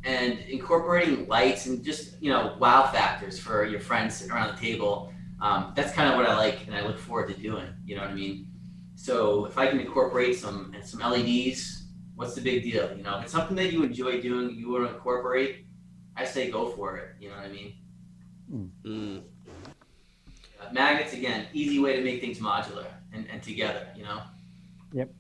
And incorporating lights and just, wow factors for your friends sitting around the table. That's kind of what I like and I look forward to doing. You know what I mean? So if I can incorporate some LEDs, what's the big deal? If it's something that you enjoy doing, you want to incorporate, I say go for it. You know what I mean? Magnets, again, easy way to make things modular and together,
Yep.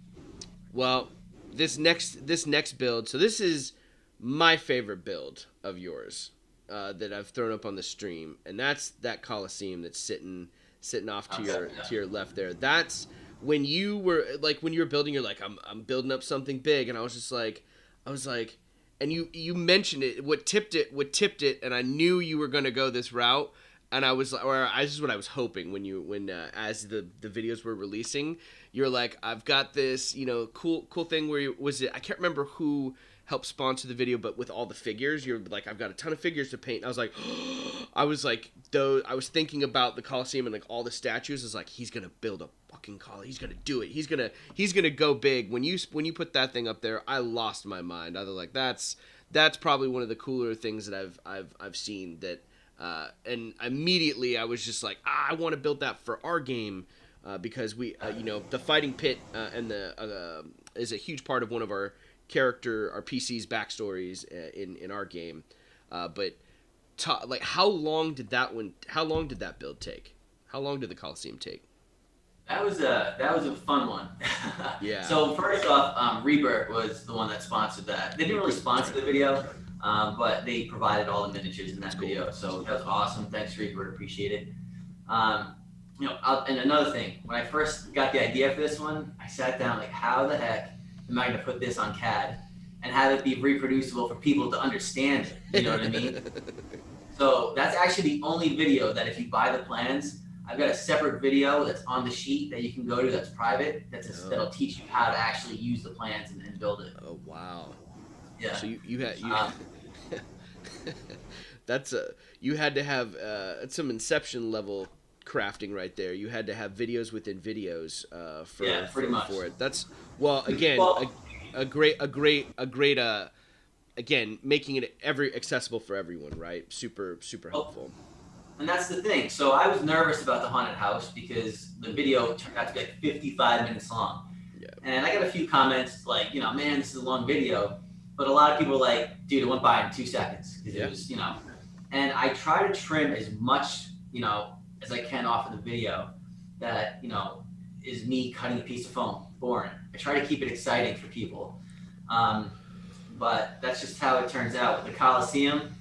Well, this next build, so this is my favorite build of yours that I've thrown up on the stream, and that's that Coliseum that's sitting off to your left there. That's when you were building, you're like, I'm building up something big, and I was like, and you mentioned it, what tipped it, and I knew you were gonna go this route, and this is what I was hoping when as the videos were releasing, you're like, I've got this cool thing where I can't remember who helped sponsor the video, but with all the figures, you're like, I've got a ton of figures to paint. And I was like, I was thinking about the Coliseum and like all the statues. Is like, he's gonna build a fucking Coliseum. He's gonna do it. He's gonna go big. When you put that thing up there, I lost my mind. I was like, that's probably one of the cooler things that I've seen. That and immediately I was just like, I want to build that for our game because we the fighting pit and the is a huge part of one of our PC's backstories in our game, but how long did that build take? How long did the Coliseum take?
That was a fun one.
Yeah.
So first off, Rebirth was the one that sponsored that. They didn't really sponsor the video, but they provided all the miniatures in that video. So that was awesome. Thanks, Rebirth. Appreciate it. And another thing, when I first got the idea for this one, I sat down like, how the heck am I going to put this on CAD and have it be reproducible for people to understand it? You know what I mean? So that's actually the only video that if you buy the plans, I've got a separate video that's on the sheet that you can go to that's private. That'll teach you how to actually use the plans and build it.
Oh wow.
Yeah.
So you had that's you had to have some Inception level crafting right there. You had to have videos within videos
pretty much.
for it. That's again a great again making it accessible for everyone, right? Super helpful.
And that's the thing. So I was nervous about the haunted house because the video turned out to be like 55 minutes long.
Yeah.
And I got a few comments like, man, this is a long video. But a lot of people were like, dude, it went by in 2 seconds. Because it was, and I try to trim as much, as I can off of the video that, is me cutting a piece of foam, boring. I try to keep it exciting for people. But that's just how it turns out. With the Coliseum,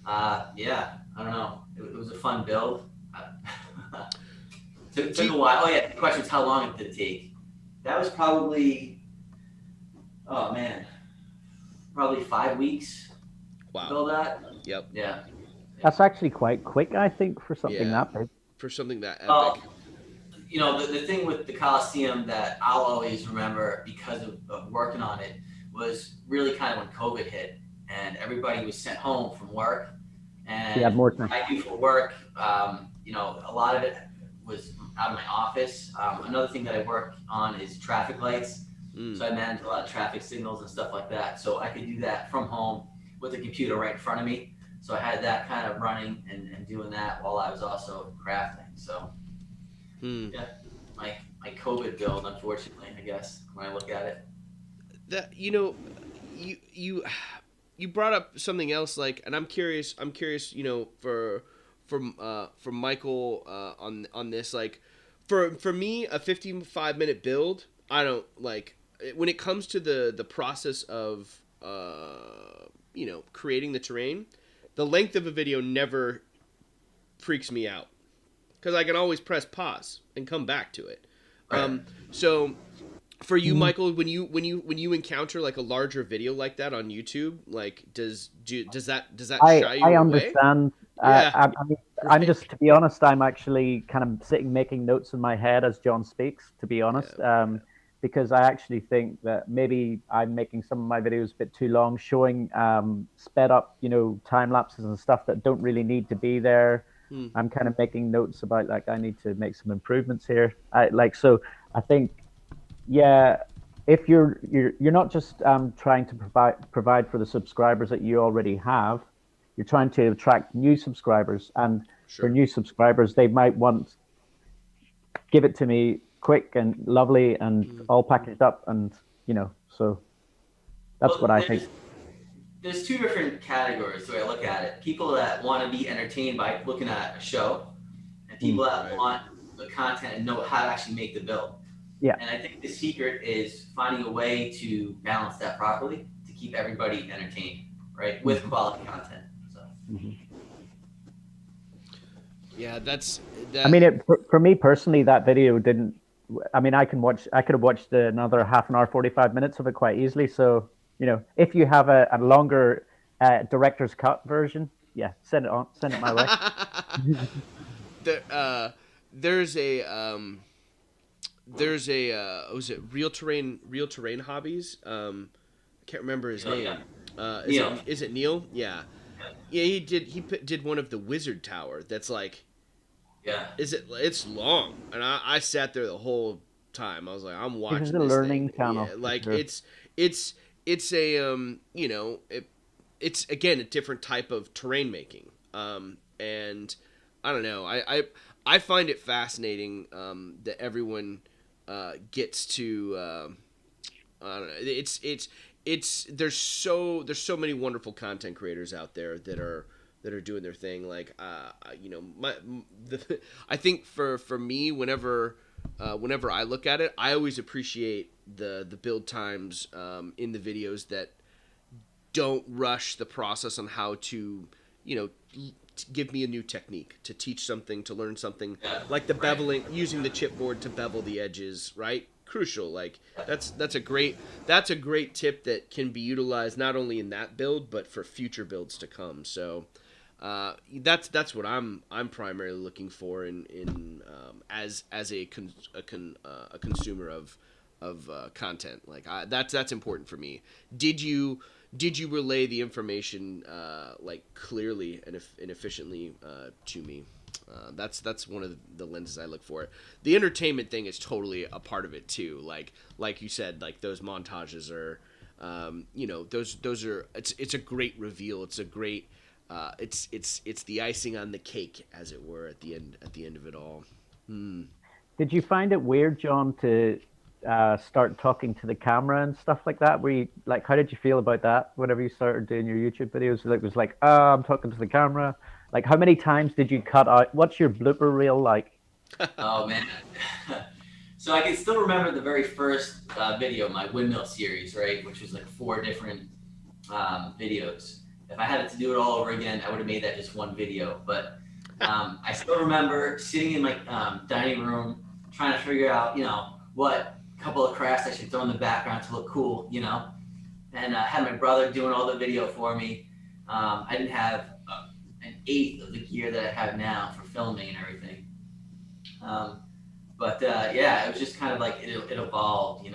I don't know. It was a fun build. Took a while. Oh yeah, the question is how long did it take? That was probably, probably 5 weeks.
Wow.
To build that.
Yep.
Yeah.
That's actually quite quick, I think, for something that big.
For something that epic.
The thing with the Coliseum that I'll always remember because of working on it was really kind of when COVID hit and everybody was sent home from work. And
had more time.
I do for work, a lot of it was out of my office. Another thing that I work on is traffic lights. So I manage a lot of traffic signals and stuff like that. So I could do that from home with the computer right in front of me. So I had that kind of running and doing that while I was also crafting. So yeah, my COVID build, unfortunately, I guess, when I look at it.
That you brought up something else, like, and I'm curious, for Michael on this, like, for me, a 55-minute build, I don't like when it comes to the process of creating the terrain. The length of a video never freaks me out because I can always press pause and come back to it.
Right.
So for you, Michael, when you encounter like a larger video like that on YouTube, like does that shy you away?
I understand.
Yeah.
I'm just, to be honest, I'm actually kind of sitting making notes in my head as John speaks, to be honest. Because I actually think that maybe I'm making some of my videos a bit too long, showing sped up, time lapses and stuff that don't really need to be there. I'm kind of making notes about like I need to make some improvements here. So I think, if you're not just trying to provide for the subscribers that you already have, you're trying to attract new subscribers, and for new subscribers, they might want give it to me quick and lovely and all packaged up, and so that's what I think.
There's two different categories the way I look at it. People that want to be entertained by looking at a show, and people that want the content and know how to actually make the build.
Yeah.
And I think the secret is finding a way to balance that properly to keep everybody entertained, right, with quality content. So.
Yeah, that.
I mean, for me personally, that video didn't. I mean, I could have watched another half an hour, 45 minutes of it quite easily. So, if you have a longer director's cut version, send it my way.
There's a was it Real Terrain Hobbies? I can't remember his name.
Neil.
Is it Neil? Yeah. He did one of the Wizard Tower. That's like.
Yeah.
It's long, and I sat there the whole time. I was like, I'm watching.
It's a
this
learning
thing.
channel.
Yeah, like
sure.
it's a it's again a different type of terrain making. And I don't know. I find it fascinating that everyone gets to. I don't know. It's there's so many wonderful content creators out there that are doing their thing. Like, I think for me, whenever I look at it, I always appreciate the build times in the videos that don't rush the process on how to, give me a new technique, to teach something, to learn something, like the beveling, using the chipboard to bevel the edges, right? Crucial. Like that's a great tip that can be utilized not only in that build but for future builds to come. So That's what I'm primarily looking for in as a consumer of content. Like that's important for me. Did you relay the information like clearly and efficiently to me? That's one of the lenses I look for. The entertainment thing is totally a part of it too. Like you said, like those montages are, those are. It's a great reveal. It's a great. It's the icing on the cake, as it were, at the end of it all.
Did you find it weird, John, to start talking to the camera and stuff like that? How did you feel about that whenever you started doing your YouTube videos? It was like, I'm talking to the camera. Like, how many times did you cut out? What's your blooper reel like?
Oh man. So I can still remember the very first video, my windmill series, right, which was like 4 different videos. If I had to do it all over again, I would have made that just one video. But I still remember sitting in my dining room trying to figure out, what couple of crafts I should throw in the background to look cool, And I had my brother doing all the video for me. I didn't have an eighth of the gear that I have now for filming and everything. Yeah, it was just kind of like it evolved,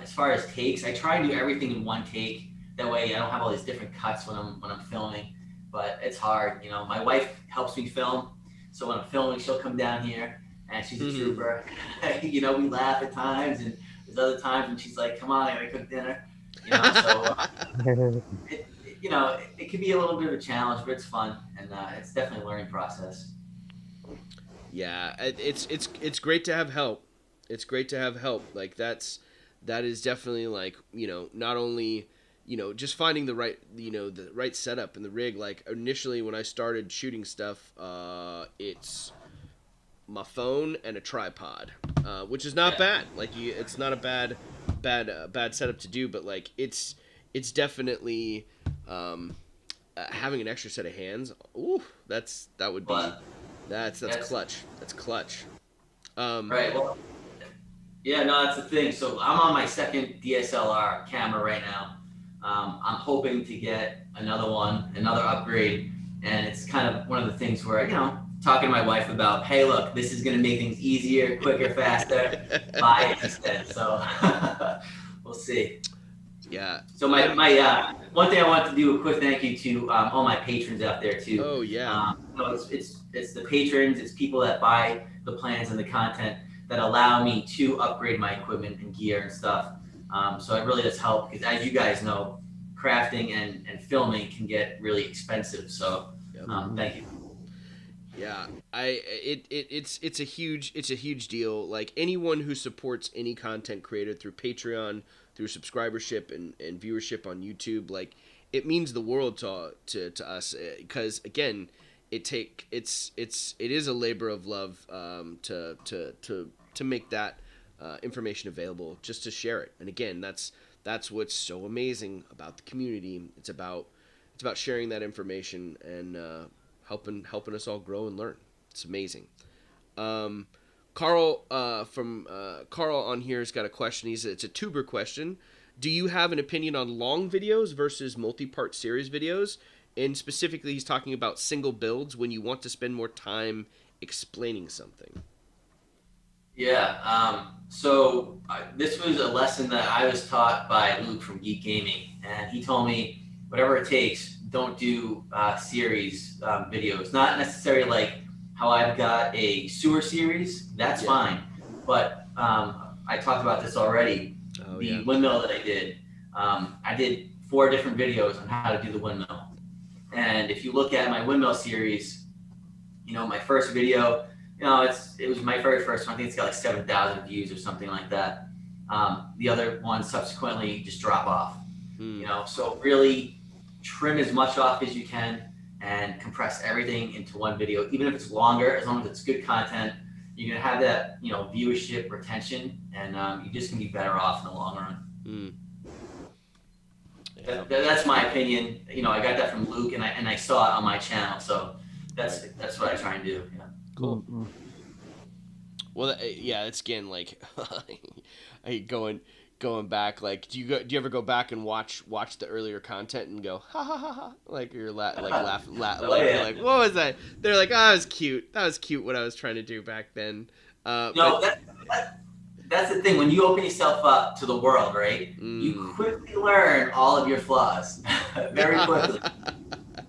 As far as takes, I try and do everything in one take. That way I don't have all these different cuts when I'm filming, but it's hard. My wife helps me film. So when I'm filming, she'll come down here and she's a trooper. We laugh at times, and there's other times when she's like, come on, I gotta cook dinner. It can be a little bit of a challenge, but it's fun, and it's definitely a learning process.
Yeah, it's great to have help. It's great to have help. Like that is definitely like, not only, just finding the right setup and the rig. Like initially when I started shooting stuff, it's my phone and a tripod, which is not bad. Like it's not a bad setup to do, but like it's definitely having an extra set of hands. Ooh, that's clutch. That's clutch.
Right. Well, yeah, no, that's the thing. So I'm on my second DSLR camera right now. I'm hoping to get another upgrade, and it's kind of one of the things where, talking to my wife about, hey, look, this is going to make things easier, quicker, faster. Buy it instead. So we'll see.
Yeah.
So my one thing I want to do a quick thank you to all my patrons out there too.
Oh yeah.
It's the patrons, it's people that buy the plans and the content that allow me to upgrade my equipment and gear and stuff. So it really does help, because as you guys know, crafting and filming can get really expensive. So thank you.
Yeah, it's a huge deal. Like anyone who supports any content creator through Patreon, through subscribership and viewership on YouTube, like it means the world to us, because again, it is a labor of love to make that information available, just to share it. And again, that's what's so amazing about the community. It's about sharing that information and helping us all grow and learn. It's amazing. Carl Carl on here has got a question. It's a tuber question. Do you have an opinion on long videos versus multi-part series videos? And specifically, he's talking about single builds when you want to spend more time explaining something.
Yeah. So this was a lesson that I was taught by Luke from Geek Gaming, and he told me, whatever it takes, don't do series videos. Not necessarily like how I've got a sewer series. That's fine. But I talked about this already. Windmill that I did 4 different videos on how to do the windmill. And if you look at my windmill series, my first video, it was my very first one. I think it's got like 7,000 views or something like that. The other ones subsequently just drop off. So really trim as much off as you can and compress everything into one video. Even if it's longer, as long as it's good content, you're gonna have that viewership retention, and you're just gonna be better off in the long run. That's my opinion. I got that from Luke, and I saw it on my channel, so that's what I try and do. Yeah.
Cool. Well, yeah, it's again like going going back, like, do you ever go back and watch the earlier content and go ha ha ha ha, like you're laughing
Oh,
like you're
yeah.
like, what was that? They're like, oh, that was cute what I was trying to do back then.
No, that's the thing. When you open yourself up to the world, right? You quickly learn all of your flaws very quickly.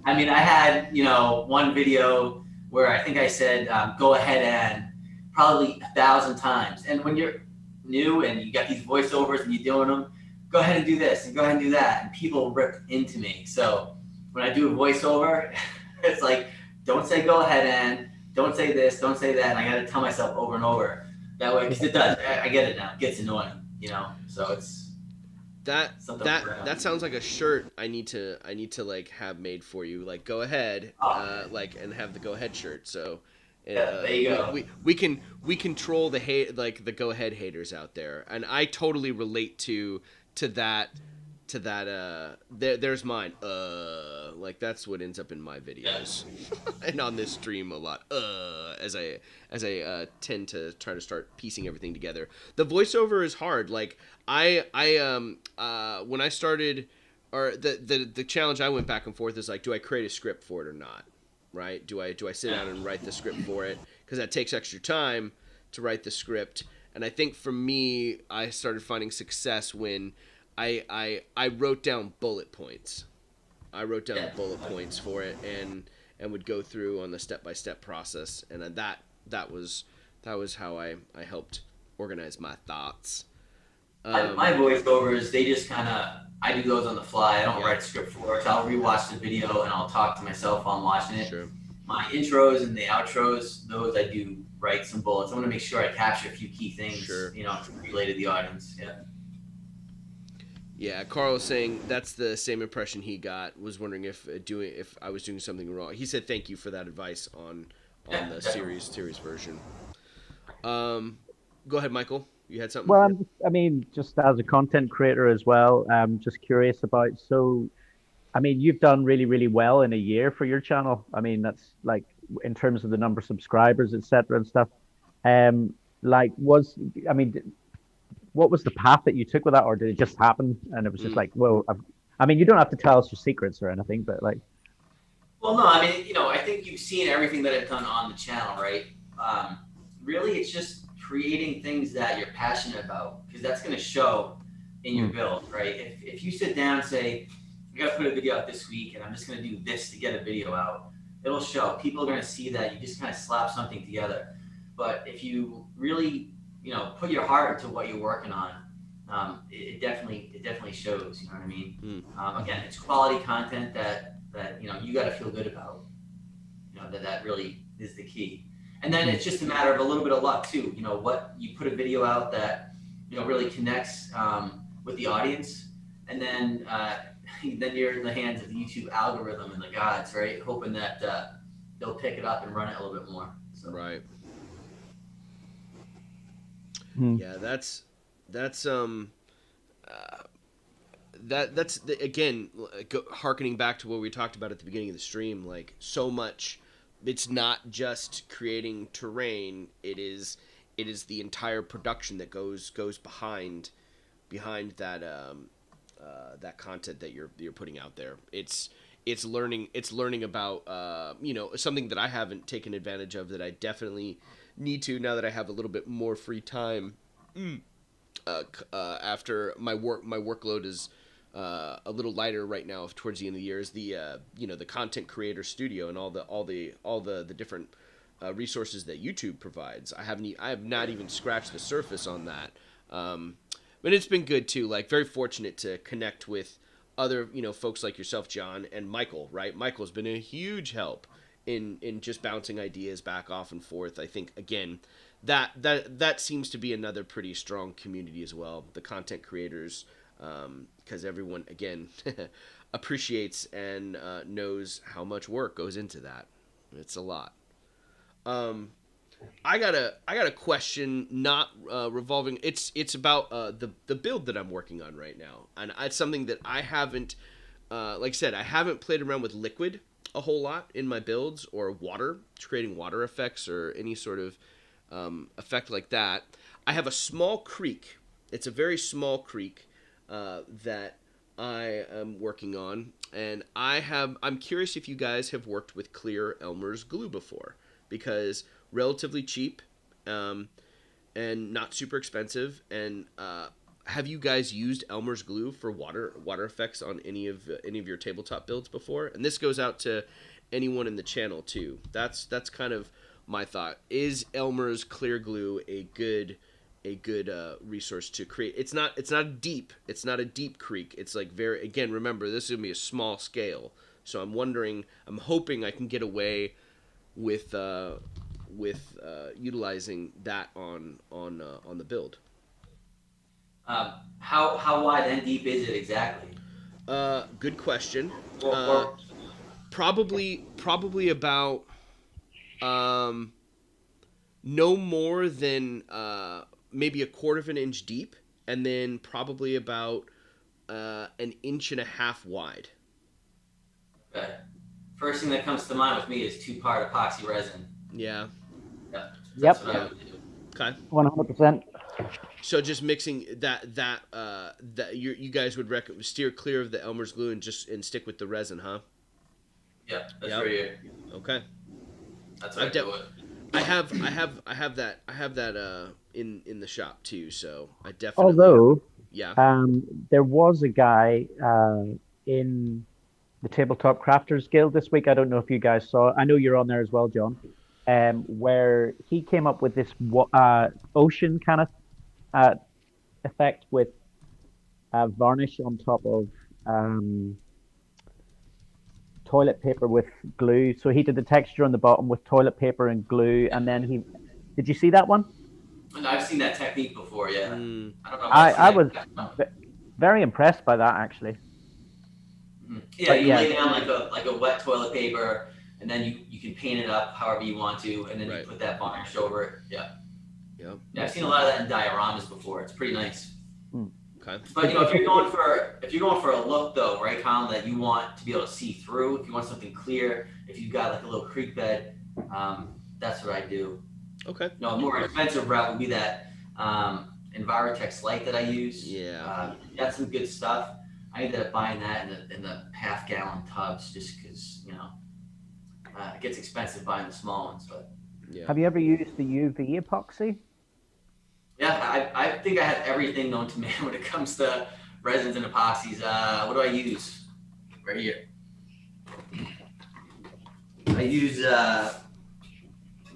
I mean, I had, one video where I think I said, go ahead and probably 1,000 times. And when you're new and you got these voiceovers and you're doing them, go ahead and do this and go ahead and do that. And people rip into me. So when I do a voiceover, it's like, don't say go ahead and, don't say this, don't say that. And I got to tell myself over and over that way, because it does. I get it now. It gets annoying, so it's
that sounds like a shirt I need to like have made for you. Like, go ahead, and have the go ahead shirt. So
there you go.
We control the hate, like the go ahead haters out there, and I totally relate to that. There's mine. Like that's what ends up in my videos, and on this stream a lot. As I tend to try to start piecing everything together. The voiceover is hard. Like I when I started, or the challenge I went back and forth is like, do I create a script for it or not? Right? Do I sit down and write the script for it? Because that takes extra time to write the script. And I think for me, I started finding success when I wrote down bullet points. I wrote down bullet points for it and would go through on the step-by-step process. And that was how I helped organize my thoughts.
My voiceovers, they just kind of, I do those on the fly. I don't write script for it. So I'll rewatch the video and I'll talk to myself while I'm watching it.
Sure.
My intros and the outros, those I do write some bullets. I want to make sure I capture a few key things,
Sure.
To relay to the audience. Yeah.
Yeah, Carl was saying that's the same impression he got. Was wondering if I was doing something wrong. He said thank you for that advice on the series version. Go ahead, Michael. You had something?
Well, just as a content creator as well, I'm just curious about. So, you've done really, really well in a year for your channel. That's like in terms of the number of subscribers, etc. and stuff. What was the path that you took with that, or did it just happen and it was just like, whoa? You don't have to tell us your secrets or anything, but like.
Well, no, I think you've seen everything that I've done on the channel, right? Really, it's just creating things that you're passionate about, because that's going to show in your build, right? If you sit down and say, I got to put a video out this week and I'm just going to do this to get a video out, it'll show. People are going to see that you just kind of slap something together. But if you really, put your heart into what you're working on, it definitely shows, you know what I mean? Again, it's quality content that you got to feel good about, that really is the key. And then it's just a matter of a little bit of luck too. What you put a video out that, really connects with the audience, and then you're in the hands of the YouTube algorithm and the gods, right? Hoping that they'll pick it up and run it a little bit more. So.
Right. Yeah, that's again, harkening back to what we talked about at the beginning of the stream. Like, so much, it's not just creating terrain. It is the entire production that goes behind that that content that you're putting out there. It's learning about something that I haven't taken advantage of that I definitely need to, now that I have a little bit more free time. After my workload is a little lighter right now towards the end of the year, is the content creator studio and all the different resources that YouTube provides. I have not even scratched the surface on that, but it's been good too. Like, very fortunate to connect with other folks like yourself, John, and Michael. Right, Michael's been a huge help in just bouncing ideas back off and forth. I think, again, that seems to be another pretty strong community as well, the content creators, because everyone, again, appreciates and knows how much work goes into that. It's a lot. I got a question, not revolving. It's about the build that I'm working on right now, and it's something that I haven't, like I said, I haven't played around with liquid a whole lot in my builds, or water, creating water effects or any sort of effect like that. I have a small creek it's a very small creek that I am working on, and I'm curious if you guys have worked with clear Elmer's glue before, because relatively cheap, and not super expensive. And have you guys used Elmer's glue for water effects on any of your tabletop builds before? And this goes out to anyone in the channel too. That's kind of my thought. Is Elmer's clear glue a good resource to create? It's not a deep creek. It's like very, again, remember, this is gonna be a small scale. So I'm hoping I can get away with utilizing that on the build.
How wide and deep is it exactly?
Good question.
Or
Probably about no more than maybe a quarter of an inch deep, and then probably about an inch and a half wide.
okay. First thing that comes to mind with me is 2-part epoxy resin.
Yeah.
Yeah.
Yep.
That's what I would do.
Okay.
100%.
So just mixing that you guys would steer clear of the Elmer's glue and stick with the resin, huh?
Yeah, that's
Yep.
right here.
Okay.
That's what I do it.
I have that in the shop too, so I definitely.
Although,
yeah.
there was a guy in the Tabletop Crafters Guild this week. I don't know if you guys saw. I know you're on there as well, John. Where he came up with this ocean kind of effect with varnish on top of toilet paper with glue. So he did the texture on the bottom with toilet paper and glue, and then did you see that one?
I've seen that technique before. Yeah. I don't know.
I was very impressed by that, actually.
Yeah, you lay down like a wet toilet paper, and then you can paint it up however you want to, and then you put that varnish over it. Yeah.
Yep.
Yeah, I've seen a lot of that in dioramas before. It's pretty nice.
Okay.
But if you're going for a look though, right, Colin, that you want to be able to see through, if you want something clear, if you've got like a little creek bed, that's what I do.
Okay.
A more expensive route would be that Envirotex light that I use.
Yeah.
Got some good stuff. I ended up buying that in the half-gallon tubs just because it gets expensive buying the small ones. But
yeah.
Have you ever used the UV epoxy?
Yeah, I think I have everything known to man when it comes to resins and epoxies. What do I use? Right here. I use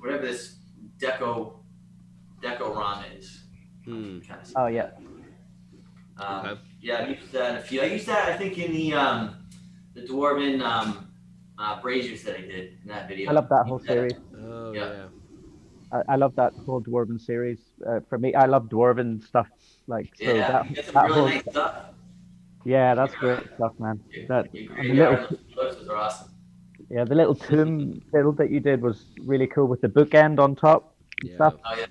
whatever this Deco ROM is.
Oh yeah.
Okay.
Yeah, I've used that in a few. I used that, I think, in the Dwarven braziers that I did in that video.
I love that whole series.
Oh
Yeah.
yeah.
I love that whole Dwarven series. For me, I love Dwarven stuff. Like, so
Yeah, you get some really nice stuff.
Yeah, that's great stuff, man.
Those are awesome.
Yeah, the little tomb build that you did was really cool with the bookend on top and stuff.
Oh yeah.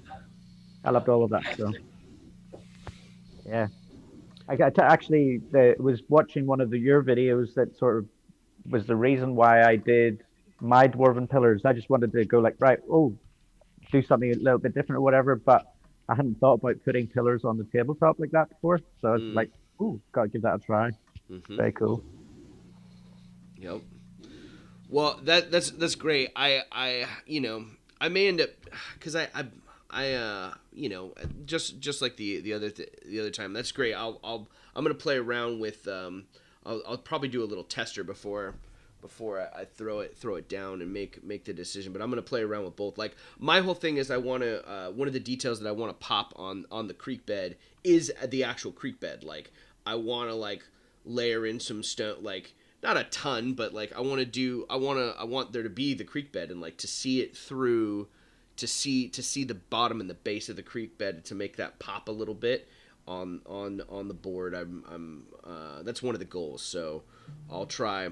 I loved all of that. So yeah, I actually was watching one of your videos that sort of was the reason why I did my Dwarven pillars. I just wanted to go like, right, do something a little bit different or whatever, but I hadn't thought about putting pillars on the tabletop like that before. So I was like, gotta give that a try. Very cool.
Yep. Well, that's great. I may end up, because I just like the other time. That's great. I'm gonna play around with I'll probably do a little tester before I throw it down and make the decision. But I'm gonna play around with both. Like, my whole thing is I want to one of the details that I want to pop on the creek bed is the actual creek bed. Like, I want to like layer in some stone, like not a ton, but like I want there to be the creek bed and like to see it through, to see the bottom and the base of the creek bed, to make that pop a little bit on the board. I'm that's one of the goals. So I'll try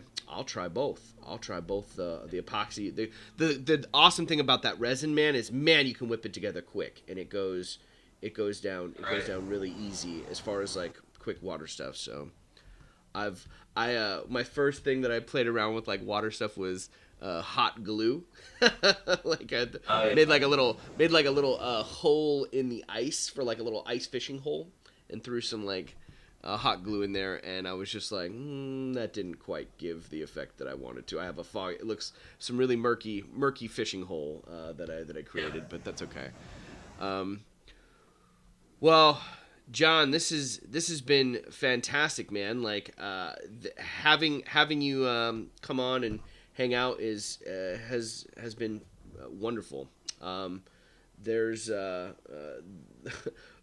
both. I'll try both the epoxy. The awesome thing about that resin, man, is you can whip it together quick, and it goes down really easy as far as like quick water stuff. So my first thing that I played around with like water stuff was hot glue. Like made like a little hole in the ice for like a little ice fishing hole, and threw some like hot glue in there, and I was just like, that didn't quite give the effect that I wanted to. I have a fog. It looks some really murky fishing hole that I created, but that's okay. Well, John, this has been fantastic, man. Like having you come on and hang out has been wonderful. There's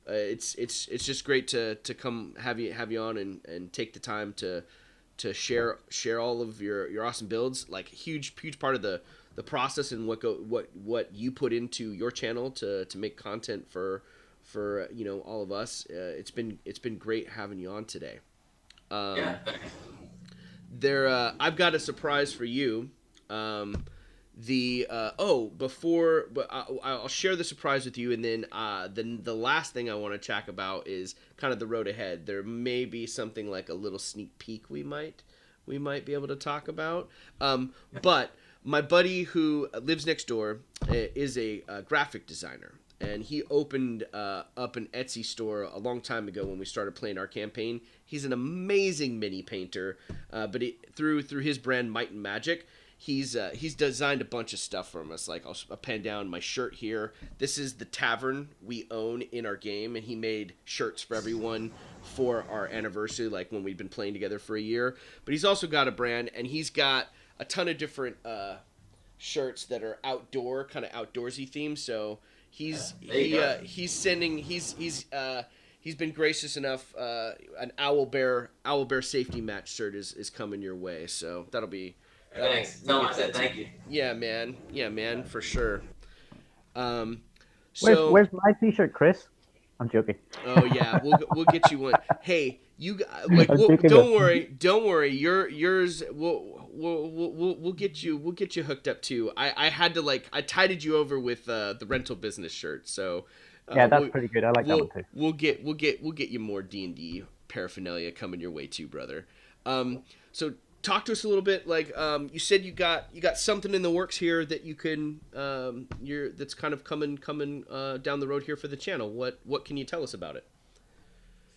it's just great to come have you on and take the time to share all of your awesome builds. Like huge part of the process and what you put into your channel to make content for all of us. It's been great having you on today.
Yeah.
I've got a surprise for you. I'll share the surprise with you, and then the last thing I want to chat about is kind of the road ahead. There may be something like a little sneak peek we might be able to talk about. But my buddy who lives next door is a graphic designer, and he opened up an Etsy store a long time ago when we started playing our campaign. He's an amazing mini painter, but through his brand Might and Magic, he's designed a bunch of stuff for us. Like I'll pen down my shirt here. This is the tavern we own in our game, and he made shirts for everyone for our anniversary, like when we've been playing together for a year. But he's also got a brand, and he's got a ton of different shirts that are outdoor, kind of outdoorsy themed. So he's been gracious enough. An owl bear safety match shirt is coming your way. So that'll be.
Thanks. Tell him I said thank you.
Yeah, man, for sure.
Where's my t-shirt, Chris? I'm joking.
Oh yeah, we'll get you one. Hey, don't worry. Yours. We'll get you hooked up too. I had to I tided you over with the rental business shirt. So
yeah, that's pretty good. I like that one too.
We'll get you more D&D paraphernalia coming your way too, brother. So talk to us a little bit. Like you said, you got something in the works here that you can that's kind of coming down the road here for the channel. What can you tell us about it?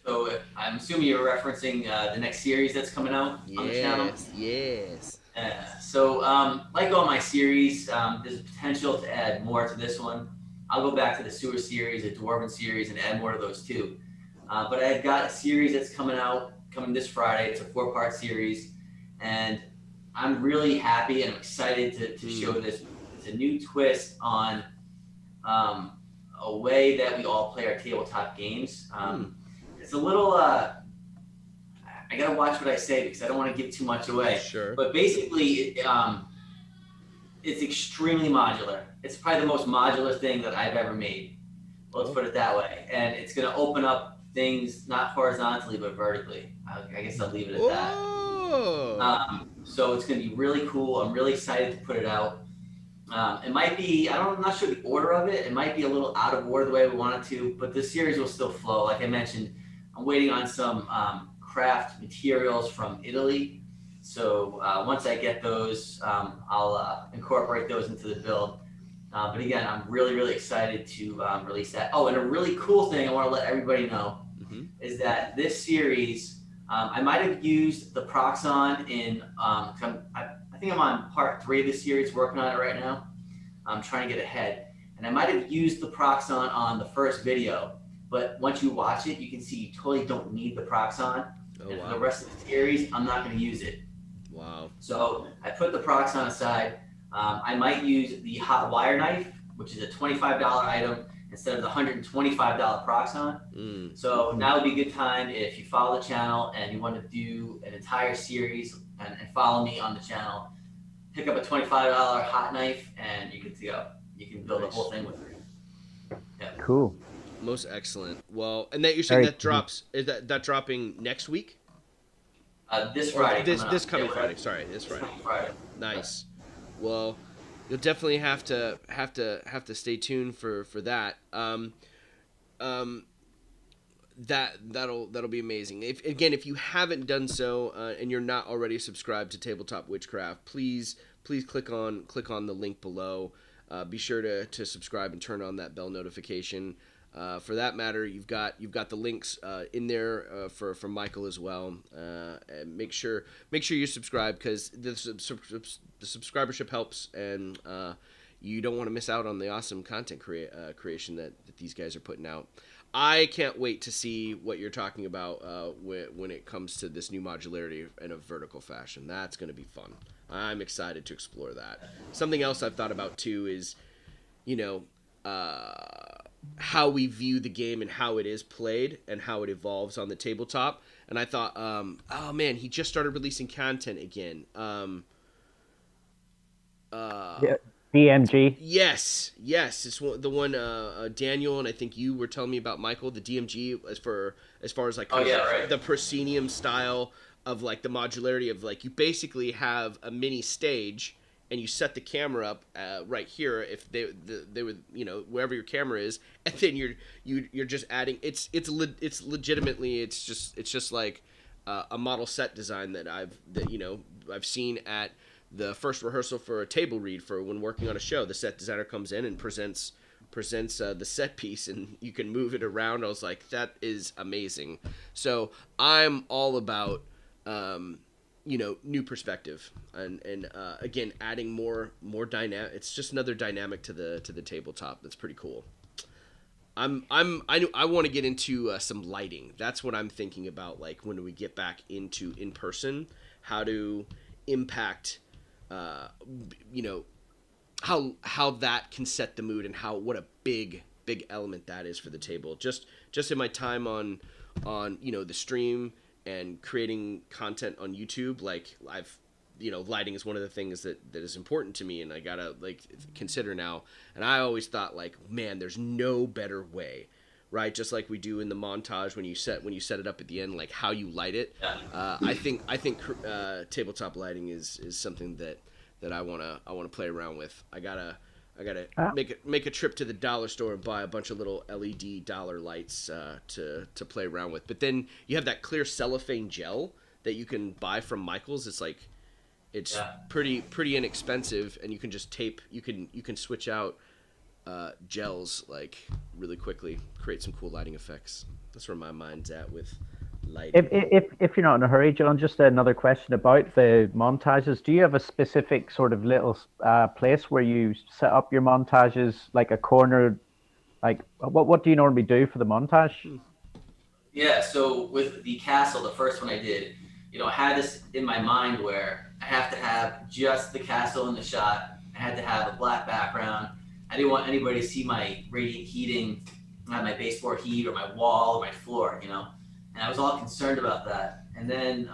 So I'm assuming you're referencing the next series that's coming out on the channel.
Yes.
So like all my series, there's a potential to add more to this one. I'll go back to the sewer series, the dwarven series, and add more to those too. But I've got a series that's coming this Friday. It's a 4-part series. And I'm really happy and excited to show this. It's a new twist on a way that we all play our tabletop games. It's a little, I gotta watch what I say because I don't want to give too much away.
Sure.
But basically, it's extremely modular. It's probably the most modular thing that I've ever made. Let's put it that way. And it's gonna open up things not horizontally but vertically. I guess I'll leave it at that. So it's going to be really cool. I'm really excited to put it out. It might be, I'm not sure the order of it. It might be a little out of order the way we want it to, but the series will still flow. Like I mentioned, I'm waiting on some craft materials from Italy. So once I get those, I'll incorporate those into the build. But again, I'm really, really excited to release that. Oh, and a really cool thing I want to let everybody know is that this series, I might have used the Proxon in, I think I'm on part 3 of the series, working on it right now. I'm trying to get ahead. And I might have used the Proxon on the first video, but once you watch it, you can see you totally don't need the Proxon. For the rest of the series, I'm not going to use it.
Wow. So
I put the Proxon aside. I might use the hot wire knife, which is a $25 item, instead of the $125 Proxon. So now would be a good time if you follow the channel and you want to do an entire series and follow me on the channel. Pick up a $25 hot knife and you're good to go. You can build the whole thing with it. Yeah.
Cool.
Most excellent. Well, and that you're saying that drops, is that dropping next week?
This Friday.
This coming Friday. Sorry, this Friday. Nice. Well, you'll definitely have to stay tuned for that. That'll be amazing. If you haven't done so and you're not already subscribed to Tabletop Witchcraft, please click on the link below. Be sure to subscribe and turn on that bell notification. For that matter, you've got the links in there for Michael as well. And make sure you subscribe, because the subscribership helps, and you don't want to miss out on the awesome content creation that these guys are putting out. I can't wait to see what you're talking about when it comes to this new modularity in a vertical fashion. That's going to be fun. I'm excited to explore that. Something else I've thought about too is, how we view the game and how it is played and how it evolves on the tabletop. And I thought, oh man, he just started releasing content again.
Yeah. DMG.
Yes, it's the one Daniel, and I think you were telling me about, Michael, the DMG, as far as like the proscenium style of like the modularity of like, you basically have a mini stage and you set the camera up right here if they would, wherever your camera is, and then you're just adding it's legitimately it's just like a model set design that I've seen at the first rehearsal for a table read for when working on a show. The set designer comes in and presents the set piece, and you can move it around. I was like, that is amazing. So I'm all about new perspective and again, adding more dynamic. It's just another dynamic to the tabletop. That's pretty cool. I want to get into some lighting. That's what I'm thinking about. Like when we get back into in person, how to impact how that can set the mood, and what a big element that is for the table. Just in my time on the stream and creating content on YouTube, like lighting is one of the things that is important to me, and I gotta like consider now. And I always thought, like, man, there's no better way, right? Just like we do in the montage when you set it up at the end, like how you light it. Yeah. I think tabletop lighting is something that I wanna play around with. I gotta make a trip to the dollar store and buy a bunch of little LED dollar lights to play around with. But then you have that clear cellophane gel that you can buy from Michael's. It's like pretty inexpensive, and you can just tape. You can switch out gels like really quickly, create some cool lighting effects. That's where my mind's at with lighting.
If you're not in a hurry, John, just another question about the montages. Do you have a specific sort of little place where you set up your montages, like a corner? Like what do you normally do for the montage?
Yeah, so with the castle, the first one I did, I had this in my mind where I have to have just the castle in the shot. I had to have a black background. I didn't want anybody to see my radiant heating, my baseboard heat, or my wall, or my floor, And I was all concerned about that. And then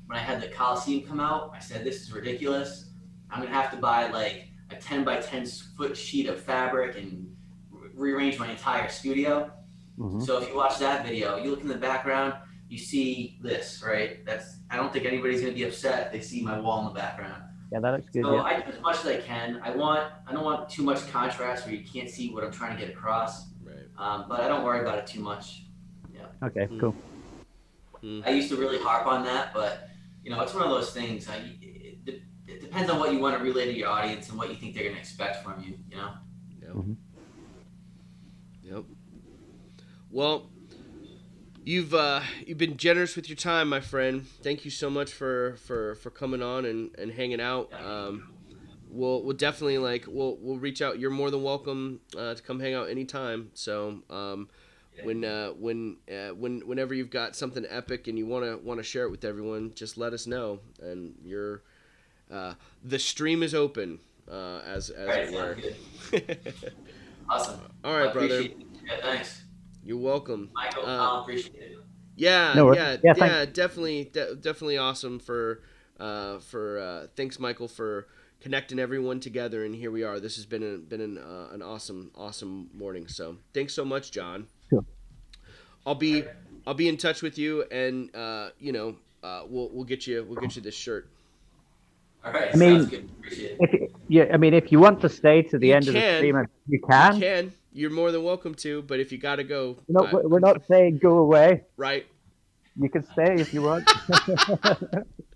when I had the Coliseum come out, I said, this is ridiculous. I'm going to have to buy like a 10 by 10 foot sheet of fabric and rearrange my entire studio. Mm-hmm. So if you watch that video, you look in the background, you see this, right? I don't think anybody's going to be upset if they see my wall in the background.
Yeah, that looks good.
So
yeah.
I do as much as I can. I don't want too much contrast where you can't see what I'm trying to get across. Right. But I don't worry about it too much. Yeah.
Okay, cool.
I used to really harp on that, but it's one of those things. It depends on what you want to relay to your audience and what you think they're going to expect from you.
Yep.
Mm-hmm.
Yep. Well, you've been generous with your time, my friend. Thank you so much for coming on and hanging out. We'll definitely we'll reach out. You're more than welcome to come hang out anytime. So whenever you've got something epic and you want to share it with everyone, just let us know. And the stream is open, as it were.
Awesome.
All right, brother.
Yeah, thanks.
You're welcome.
Michael, I appreciate it.
Yeah,
no definitely awesome for thanks, Michael, for connecting everyone together, and here we are. This has been an awesome morning. So thanks so much, John. Sure.
I'll be in touch with you, and we'll get you this shirt.
All right, sounds good. Appreciate it.
If you want to stay to the end of the stream, you can.
You can. You're more than welcome to, but if you gotta go,
we're not saying go away.
Right.
You can stay if you want.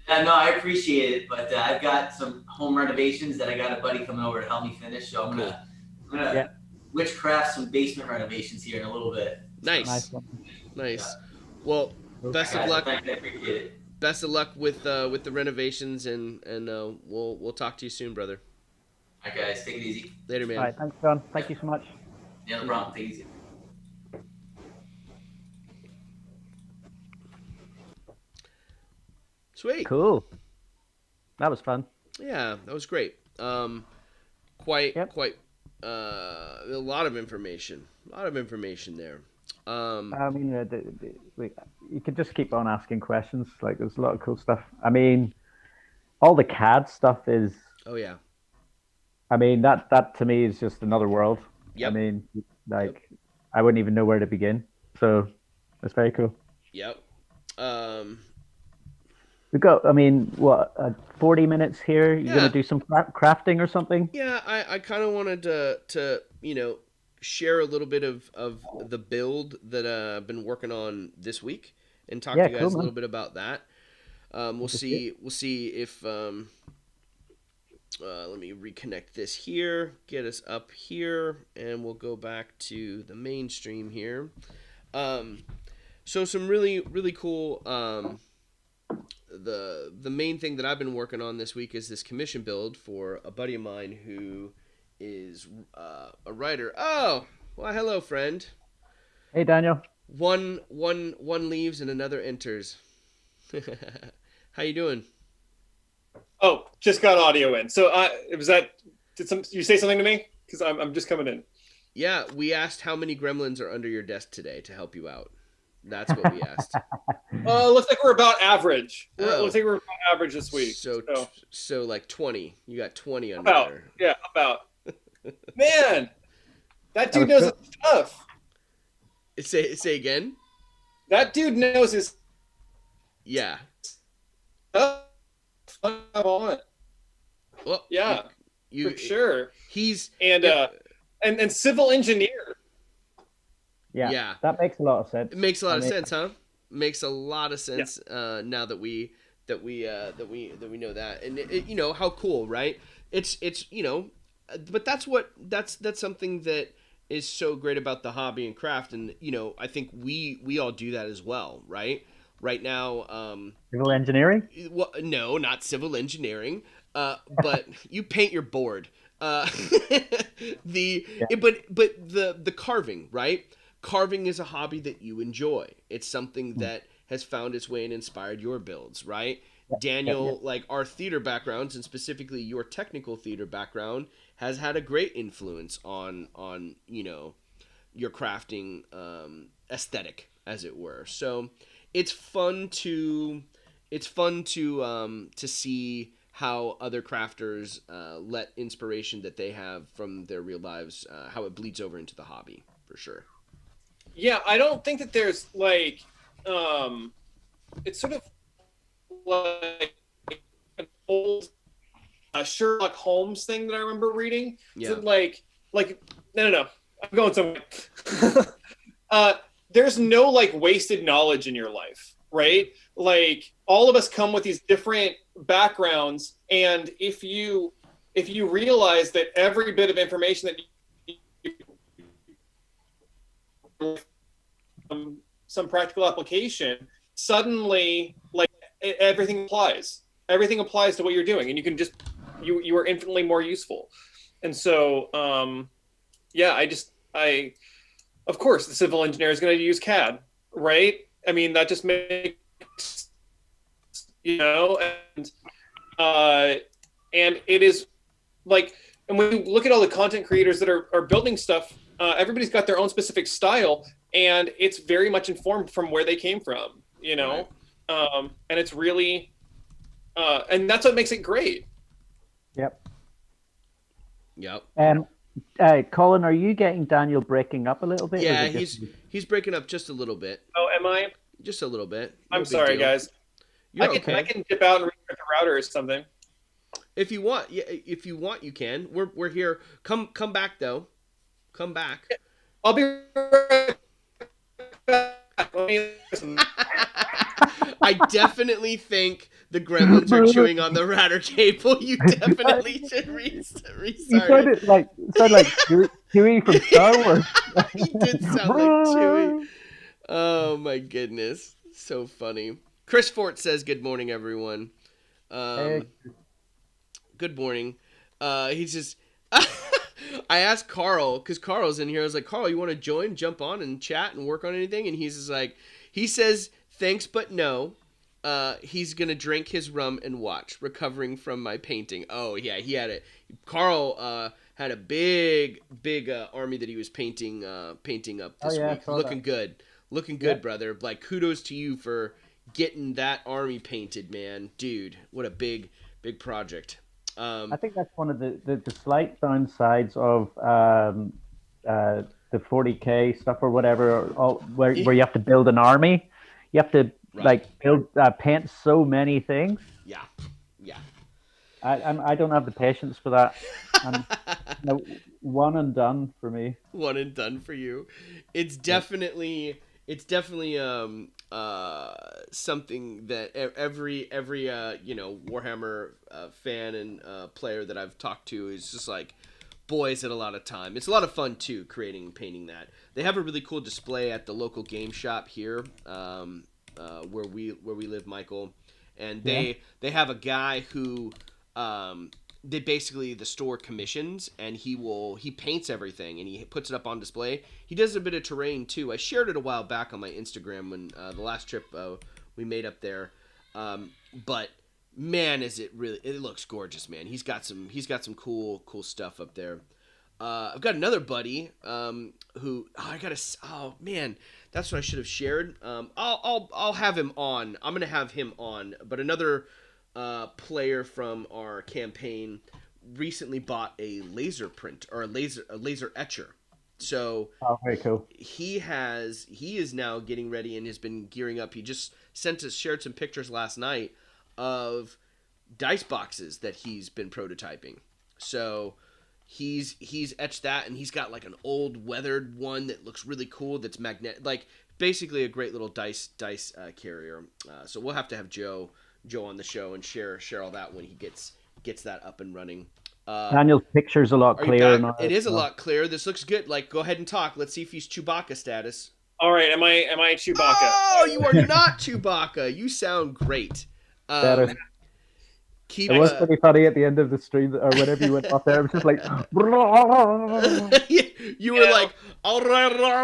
No, I appreciate it, but I've got some home renovations that I got a buddy coming over to help me finish, so I'm gonna witchcraft, some basement renovations here in a little bit.
Nice.
one.
Nice. Well, best of
Guys,
luck.
thanks, I appreciate it.
Best of luck with the renovations, and we'll talk to you soon, brother.
All right, guys, take it easy.
Later, man.
All right, thanks, John. Thank you so much.
Yeah, no problem. Take it easy.
Sweet.
Cool. That was fun.
Yeah, that was great. Quite a lot of information. A lot of information there.
I mean, you could just keep on asking questions. Like, there's a lot of cool stuff. I mean, all the CAD stuff is.
Oh yeah.
I mean, that to me is just another world.
Yep.
I mean, like, I wouldn't even know where to begin. So, that's very cool.
Yep.
We got, I mean, what, 40 minutes here? You're
Yeah.
going to do some crafting or something?
Yeah, I kind of wanted to share a little bit of the build that I've been working on this week and talk to you guys a little bit about that. We'll see if let me reconnect this here, get us up here, and we'll go back to the main stream here. So some really cool. The main thing that I've been working on this week is this commission build for a buddy of mine who is a writer. Oh, well, hello, friend.
Hey, Daniel.
One leaves and another enters. How you doing?
Oh, just got audio in. So did you say something to me? Because I'm just coming in.
Yeah, we asked how many gremlins are under your desk today to help you out. That's what we asked.
Looks like we're about average.
Oh.
Looks like we're about average this week.
So like 20. You got 20 under there.
Yeah, about. Man, that dude knows his stuff.
Say again?
That dude knows his
Yeah.
stuff. On.
Well,
Yeah, for sure.
He's
and civil engineer.
Yeah.
That makes a lot of sense.
It makes a lot of sense, huh? Makes a lot of sense. Yeah. Now that we know that, and how cool, right? It's but that's something that is so great about the hobby and craft, and I think we all do that as well, right? Right now,
civil engineering?
Well, no, not civil engineering. But you paint your board. But the carving, right? Carving is a hobby that you enjoy. It's something that has found its way and inspired your builds, right? Daniel, like our theater backgrounds, and specifically your technical theater background, has had a great influence on your crafting aesthetic, as it were. So it's fun to see how other crafters let inspiration that they have from their real lives, how it bleeds over into the hobby, for sure.
Yeah, I don't think that there's like, it's sort of like an old Sherlock Holmes thing that I remember reading.
Yeah.
So like no, I'm going somewhere. There's no like wasted knowledge in your life, right? Like all of us come with these different backgrounds, and if you realize that every bit of information that some practical application, suddenly like everything applies to what you're doing, and you can just you are infinitely more useful. And so I of course the civil engineer is going to use CAD, right? I mean, that just makes, and it is like, and when you look at all the content creators that are building stuff, everybody's got their own specific style, and it's very much informed from where they came from,
Right.
And it's really, and that's what makes it great.
Yep.
Colin,
are you getting Daniel breaking up a little bit?
Yeah, he's breaking up just a little bit.
Oh, am I?
Just a little bit. No
I'm
big
sorry,
deal.
guys. I can dip out and restart the router or something.
If you want, you can. We're here. Come back though. Come back.
I'll be right back. Let me listen.
I definitely think the gremlins are chewing on the router cable. You definitely should restart.
You sounded like Chewie from Star Wars.
He did sound like Chewie. Oh my goodness, so funny. Chris Fort says, "Good morning, everyone."
Hey.
Good morning. He's just. I asked Carl because Carl's in here. I was like, Carl, you want to join, jump on, and chat and work on anything? And he's just like, he says thanks but no. He's gonna drink his rum and watch. Recovering from my painting. Oh yeah, he had it. Carl had a big army that he was painting up this week. Looking good. Looking good, brother. Like, kudos to you for getting that army painted, man. Dude, what a big project.
I think that's one of the slight downsides of the 40K stuff or whatever, where you have to build an army. You have to build paint so many things.
Yeah.
I don't have the patience for that. One and done for me.
One and done for you. It's definitely something that every Warhammer fan and player that I've talked to is just like, boy, is it a lot of time. It's a lot of fun too, creating and painting that. They have a really cool display at the local game shop here, where we live, Michael, and they have a guy who they basically, the store commissions, and he paints everything and he puts it up on display. He does a bit of terrain too. I shared it a while back on my Instagram when the last trip we made up there. But man, it looks gorgeous, man. He's got some cool stuff up there. I've got another buddy who oh man, that's what I should have shared. I'll have him on. I'm gonna have him on. But another player from our campaign recently bought a laser print or a laser etcher. So
very cool.
He is now getting ready and has been gearing up. He just shared some pictures last night of dice boxes that he's been prototyping. So he's etched that, and he's got like an old weathered one that looks really cool. That's magnetic, like basically a great little dice carrier. So we'll have to have Joe on the show and share all that when he gets that up and running.
Daniel's picture's a lot clearer.
It is a lot clearer. This looks good. Like, go ahead and talk. Let's see if he's Chewbacca status.
All right, am I Chewbacca?
Oh, you are not Chewbacca. You sound great.
It was pretty funny at the end of the stream, or whenever you went off there. It was just like,
you were like, all right. I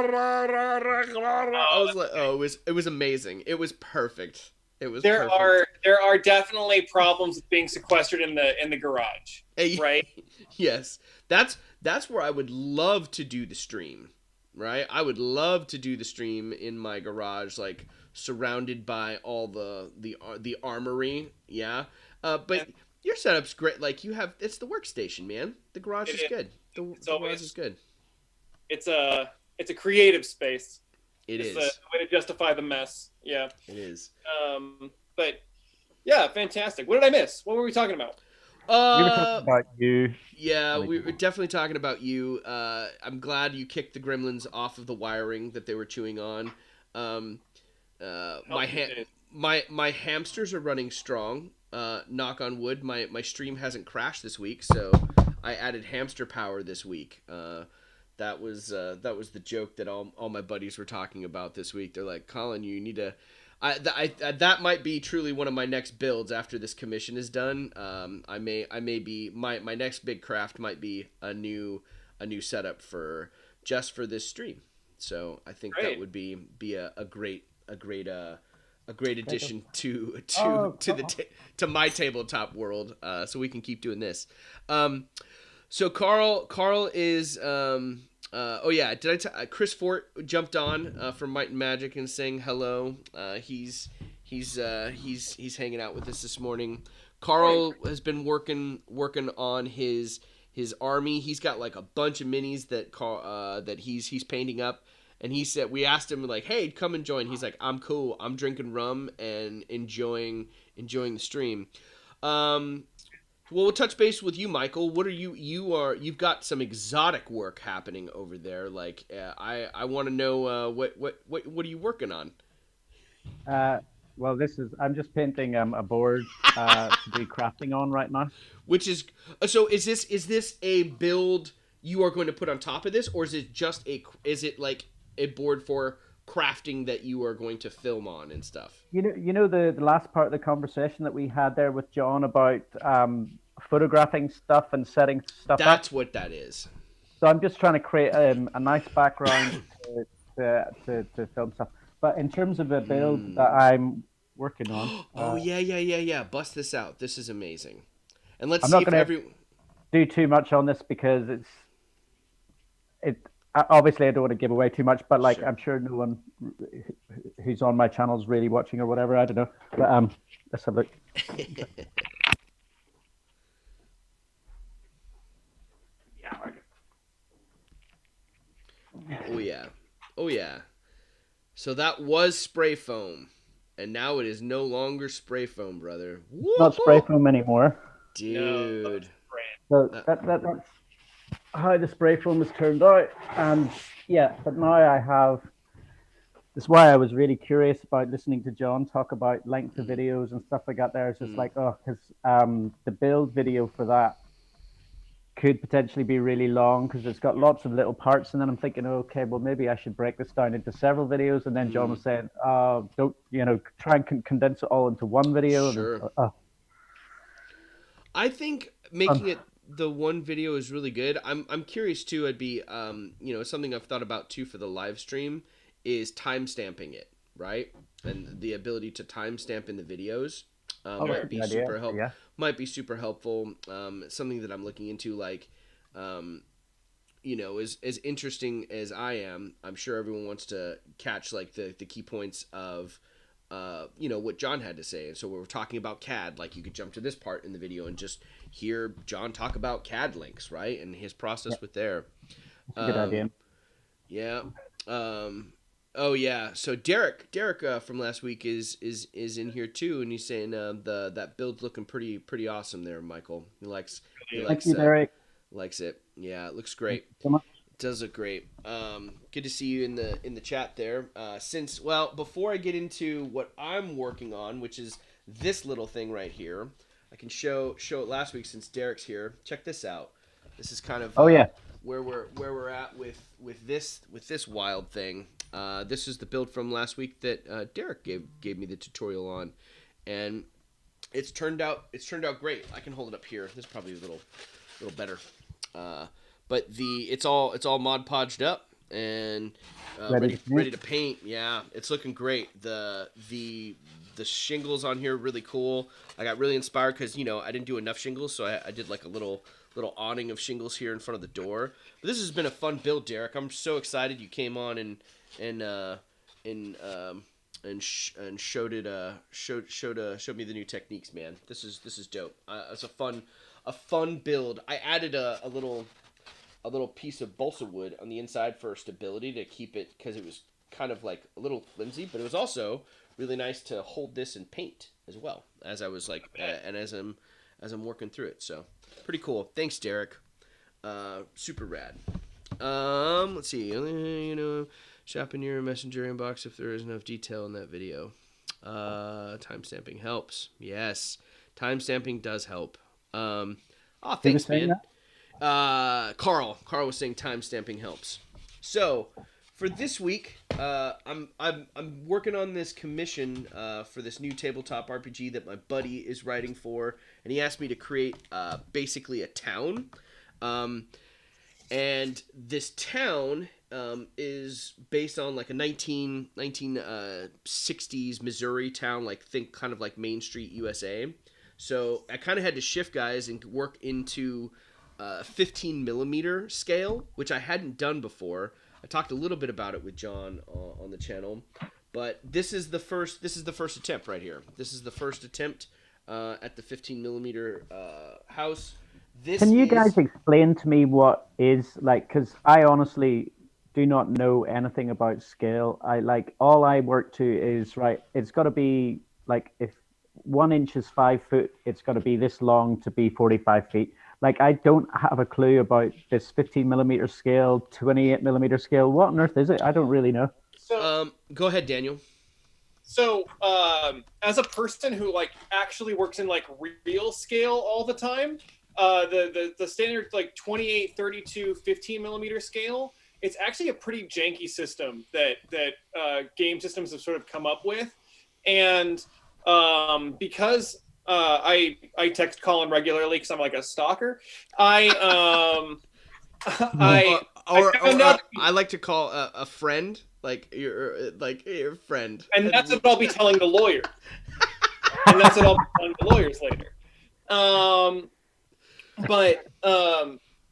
was like, oh, it was amazing. It was perfect.
There are definitely problems with being sequestered in the garage, right?
Yes, that's where I would love to do the stream, right? I would love to do the stream in my garage, like surrounded by all the armory, yeah. But your setup's great. Like, it's the workstation, man. The garage is good. The garage is good.
It's a creative space.
It's
the way to justify the mess. Yeah.
It is.
But yeah, fantastic. What did I miss? What were we talking about?
We were talking about you.
Yeah, we were definitely talking about you. I'm glad you kicked the gremlins off of the wiring that they were chewing on. My hamsters are running strong. Knock on wood. My stream hasn't crashed this week, so I added hamster power this week. That was the joke that all my buddies were talking about this week. They're like, Colin, you need to. That might be truly one of my next builds after this commission is done. I may be my next big craft might be a new setup for this stream. So I think that would be a great addition to my tabletop world. So we can keep doing this. So Carl is Chris Fort jumped on from Might and Magic and saying hello. He's hanging out with us this morning. Carl has been working on his army. He's got like a bunch of minis that he's painting up. And he said, we asked him like, hey, come and join. He's like, I'm cool. I'm drinking rum and enjoying the stream. Well, we'll touch base with you, Michael. What are you've got some exotic work happening over there. Like, I want to know what are you working on?
Well, I'm just painting a board to do crafting on right now.
Which is so is this a build you are going to put on top of this, or is it like a board for crafting that you are going to film on and stuff?
You know the last part of the conversation that we had there with John about photographing stuff and setting stuff up.
That's what that is.
So I'm just trying to create a nice background to film stuff. But in terms of a build that I'm working on,
yeah. Bust this out. This is amazing. And let's
I'm
see
not
if
gonna do too much on this because obviously I don't want to give away too much, but like, sure. I'm sure no one who's on my channel is really watching or whatever. I don't know, but let's have a look.
Oh yeah. So that was spray foam, and now it is no longer spray foam, brother.
It's not spray foam anymore,
dude.
So that's how the spray foam has turned out, and yeah. But now I have. That's why I was really curious about listening to John talk about length of videos and stuff like that. There, it's just like, because the build video for that could potentially be really long because it's got lots of little parts, and then I'm thinking, okay, well maybe I should break this down into several videos. And then John was saying, don't try and condense it all into one video.
Sure. I think making it the one video is really good. I'm curious too. I'd be something I've thought about too for the live stream is time stamping it, right? And the ability to timestamp in the videos might be super helpful. Yeah. Might be super helpful. Something that I'm looking into, like, as interesting as I am, I'm sure everyone wants to catch like the key points of, what John had to say. And so we were talking about CAD, like you could jump to this part in the video and just hear John talk about CAD links, right? And his process with there.
That's a good idea.
Yeah. Oh yeah, so Derek from last week is in here too, and he's saying that build's looking pretty awesome there, Michael. He likes
you, Derek.
Likes it. Yeah, it looks great.
So much.
It does look great. Good to see you in the chat there. Before I get into what I'm working on, which is this little thing right here, I can show it last week since Derek's here. Check this out. This is kind of where we're at with this wild thing. This is the build from last week that Derek gave me the tutorial on, and it's turned out great. I can hold it up here. This is probably a little better. But it's all Mod Podged up and ready to paint. Yeah, it's looking great. The shingles on here are really cool. I got really inspired because I didn't do enough shingles, so I did like a little awning of shingles here in front of the door. But this has been a fun build, Derek. I'm so excited you came on and showed me the new techniques, man. This is dope. It's a fun build. I added a little piece of balsa wood on the inside for stability to keep it, because it was kind of like a little flimsy, but it was also really nice to hold this and paint as well as I was like and as I'm working through it. So pretty cool. Thanks, Derek. Super rad. Let's see. Shop in your messenger inbox if there is enough detail in that video. Timestamping helps. Yes, timestamping does help. Thanks, man. Carl was saying timestamping helps. So for this week, I'm working on this commission for this new tabletop RPG that my buddy is writing for, and he asked me to create basically a town. And this town is based on like a 1960s Missouri town, like think kind of like Main Street, USA. So I kind of had to shift guys and work into 15 millimeter scale, which I hadn't done before. I talked a little bit about it with John on the channel, but this is the first attempt right here. This is the first attempt at the 15 millimeter house.
Can you guys explain to me what is like? Because I honestly do not know anything about scale. All I work to is it's got to be like, if 1 inch is 5 foot, it's got to be this long to be 45 feet. Like, I don't have a clue about this 15 millimeter scale, 28 millimeter scale. What on earth is it? I don't really know.
So,
go ahead, Daniel.
So, as a person who actually works in real scale all the time, the standard like 28, 32, 15 millimeter scale, it's actually a pretty janky system that game systems have sort of come up with. And because I text Colin regularly because I'm like a stalker, I
like to call a friend like your friend,
and that's what I'll be telling the lawyer, and that's what I'll be telling the lawyers later.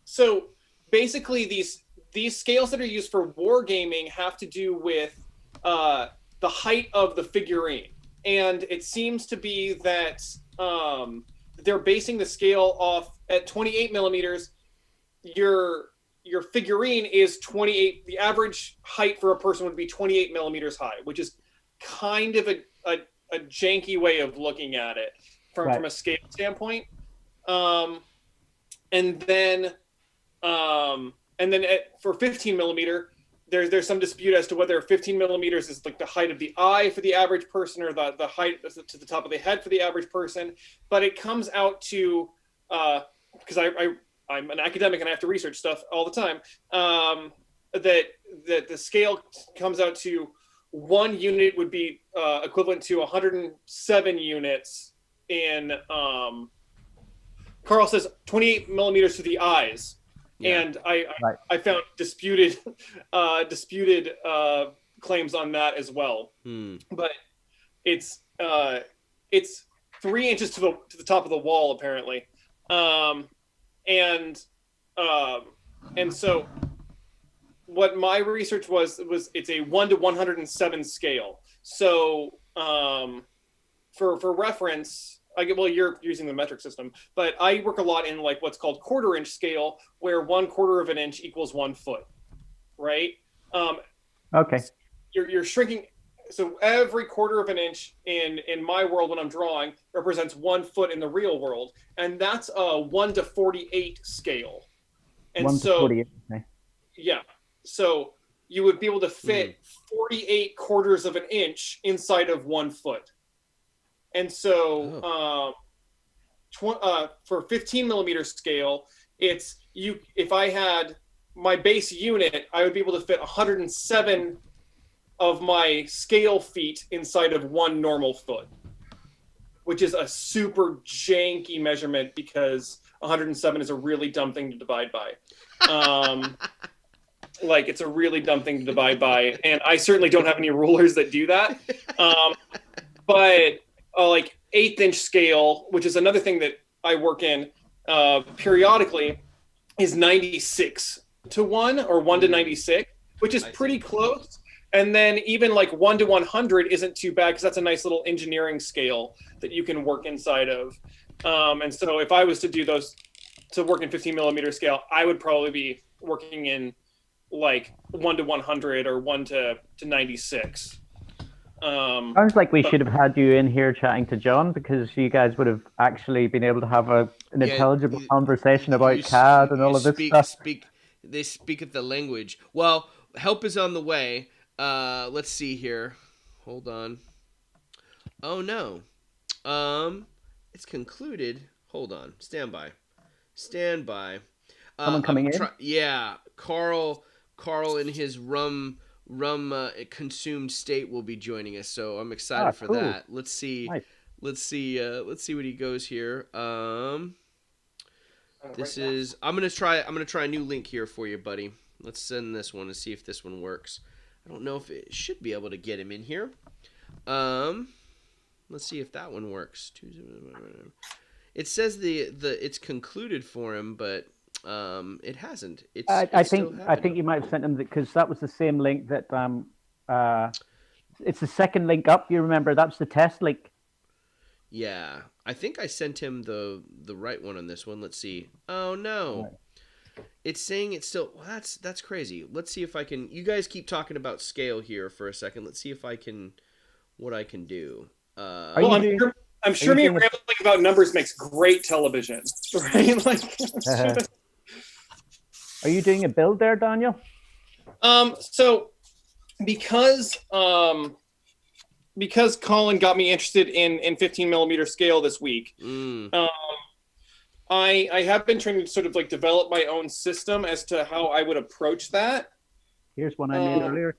So basically these scales that are used for wargaming have to do with the height of the figurine, and it seems to be that they're basing the scale off at 28 millimeters. Your figurine is 28. The average height for a person would be 28 millimeters high, which is kind of a janky way of looking at it from a scale standpoint. And then for 15 millimeter, there's some dispute as to whether 15 millimeters is like the height of the eye for the average person or the height to the top of the head for the average person. But it comes out to, because I'm an academic and I have to research stuff all the time, that the scale comes out to one unit would be equivalent to 107 units in, Carl says 28 millimeters to the eyes. Yeah. And I found disputed claims on that as well. But it's 3 inches to the top of the wall apparently. And so what my research was it's a 1 to 107 scale. So for reference, you're using the metric system, but I work a lot in like what's called quarter-inch scale, where 1/4 of an inch equals 1 foot, right?
Okay.
You're shrinking. So every 1/4 of an inch in my world when I'm drawing represents 1 foot in the real world, and that's a 1 to 48 scale. And
1 to 48. Okay.
Yeah. So you would be able to fit 48 quarters of an inch inside of 1 foot. And so for 15 millimeter scale, if I had my base unit, I would be able to fit 107 of my scale feet inside of 1 normal foot, which is a super janky measurement because 107 is a really dumb thing to divide by. Like it's a really dumb thing to divide by, and I certainly don't have any rulers that do that. But like 1/8 inch scale, which is another thing that I work in periodically, is 96 to 1 or 1 to 96, which is pretty close. And then even like 1 to 100 isn't too bad because that's a nice little engineering scale that you can work inside of. And so if I was to do those, to work in 15 millimeter scale, I would probably be working in like 1 to 100 or 1 to 96.
Sounds like we should have had you in here chatting to John, because you guys would have actually been able to have an intelligible conversation about CAD and all of this stuff.
They speak the language. Well, help is on the way. Let's see here. Hold on. Oh no. It's concluded. Hold on. Stand by.
Someone coming in?
Yeah, Carl in his rum consumed state will be joining us, so I'm excited for that. Let's see. Nice. Let's see what he goes here. This is I'm gonna try a new link here for you, buddy. Let's send this one and see if this one works. I don't know if it should be able to get him in here. Let's see if that one works. It says it's concluded for him, but it hasn't.
I think you might have sent him because that was the same link that it's the second link up. You remember that's the test link.
Yeah, I think I sent him the right one on this one. Let's see. Oh no, right. It's saying it's still. Well, that's crazy. Let's see if I can. You guys keep talking about scale here for a second. Let's see if I can. What I can do.
I'm sure me rambling about numbers makes great television, right? Like.
Are you doing a build there, Daniel?
So because Colin got me interested in 15 millimeter scale this week, I have been trying to sort of like develop my own system as to how I would approach that.
Here's one I made earlier.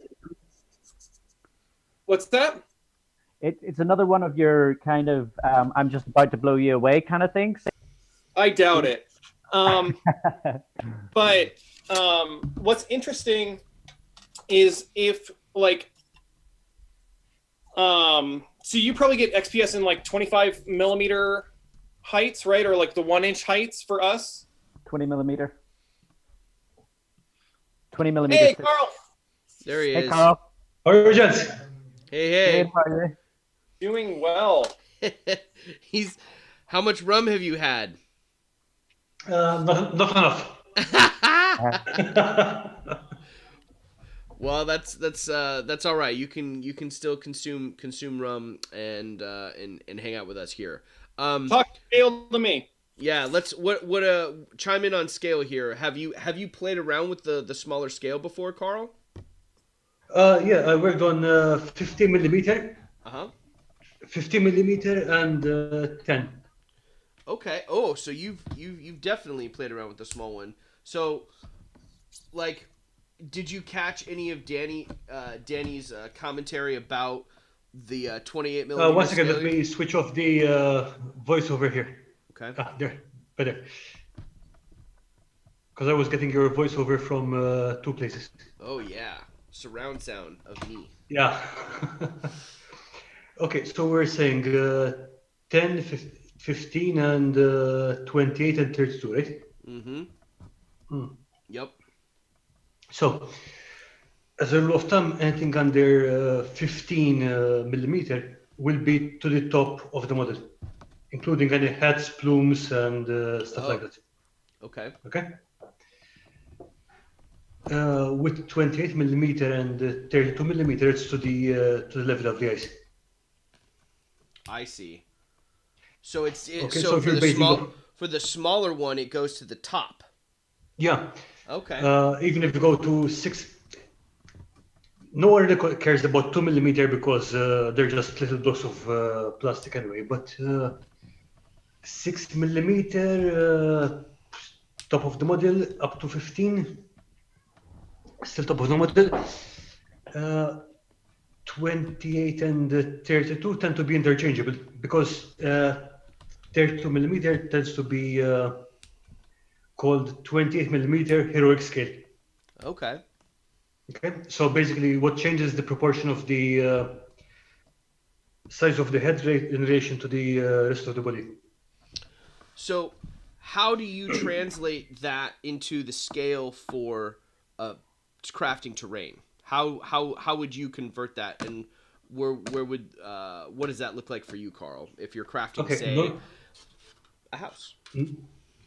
What's that?
It's another one of your kind of I'm just about to blow you away kind of things.
I doubt it. But what's interesting is if like so you probably get XPS in like 25 millimeter heights, right? Or like the 1-inch heights for us.
20 millimeter. 20 millimeter.
Hey, Carl.
There he
Hey,
is.
Carl.
How are you, gents?
Hey,
Hey, how are you?
Doing well.
He's. How much rum have you had?
Not enough.
Well, that's all right. You can still consume rum and hang out with us here.
Talk scale to me.
Yeah, let's chime in on scale here. Have you played around with the smaller scale before, Carl?
Yeah, I worked on 50 millimeter,
Uh-huh.
50 millimeter, and 10.
Okay. Oh, so you've definitely played around with the small one. So, like, did you catch any of Danny's commentary about the 28 millimeter?
Once again,
scale?
let me switch off the voiceover here.
Okay.
There, better. Because I was getting your voiceover from 2 places.
Oh yeah, surround sound of me.
Yeah. Okay, so we're saying 10, 15, and 28 and 32, right?
Mm-hmm. Yep.
So, as a rule of thumb, anything under 15 millimeter will be to the top of the model, including any hats, plumes, and stuff like that.
Okay.
Okay. With 28 millimeter and 32 millimeter, it's to the level of the ice.
I see. So
Okay,
so
if
for
you're
the
basing
for the smaller one, it goes to the top.
Yeah.
Okay.
Even if you go to 6, no one really cares about 2 millimeter because they're just little blocks of plastic anyway. But 6 millimeter, top of the model, up to 15, still top of the model. 28 and 32 tend to be interchangeable because 32 millimeter tends to be called 28 millimeter heroic scale.
Okay.
Okay, so basically what changes the proportion of the size of the head in relation to the rest of the body.
So how do you translate that into the scale for crafting terrain? How would you convert that, and where would what does that look like for you, Carl, if you're crafting say a house?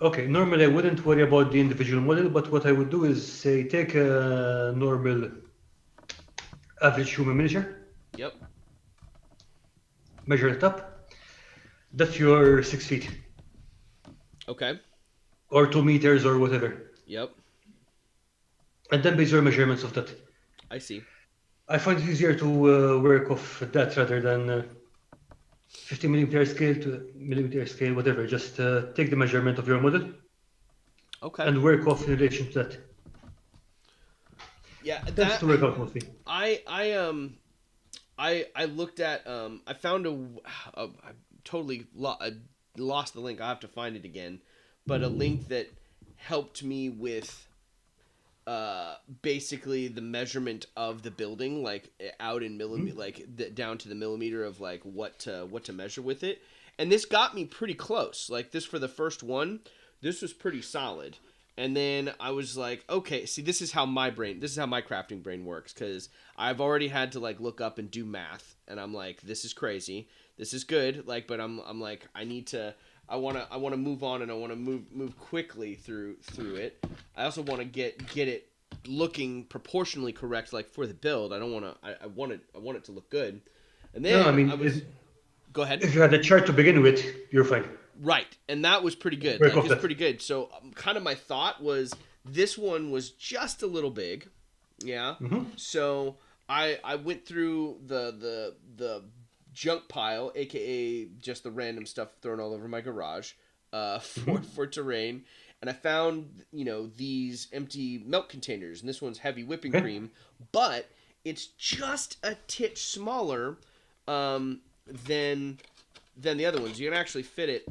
Okay, normally I wouldn't worry about the individual model, but what I would do is say take a normal average human miniature.
Yep.
Measure it up. That's your 6 feet.
Okay.
Or 2 meters or whatever.
Yep.
And then base your measurements of that.
I see.
I find it easier to work off that rather than 50 millimeter scale to millimeter scale, whatever. Just take the measurement of your model.
Okay.
And work off in relation to that.
Yeah,
That's to work out mostly.
I looked at I found I totally lost the link. I have to find it again, but a link that helped me with basically the measurement of the building, like out in millimeter, like down to the millimeter of like what to measure with it. And this got me pretty close. Like this for the first one, this was pretty solid. And then I was like, okay, see, this is how my crafting brain works, because I've already had to like look up and do math, and I'm like, this is crazy, this is good, like, but I'm like, I want to move on, and I want to move quickly through it. I also want to get it looking proportionally correct, like for the build. I want it to look good. And then
No, I mean,
go ahead.
If you had a chart to begin with, you're fine.
Right, and that was pretty good. Like, it's pretty good. So, kind of my thought was this one was just a little big, yeah.
Mm-hmm.
So I went through the junk pile, aka just the random stuff thrown all over my garage. for terrain, and I found these empty milk containers, and this one's heavy whipping cream, but it's just a titch smaller than the other ones. You can actually fit it.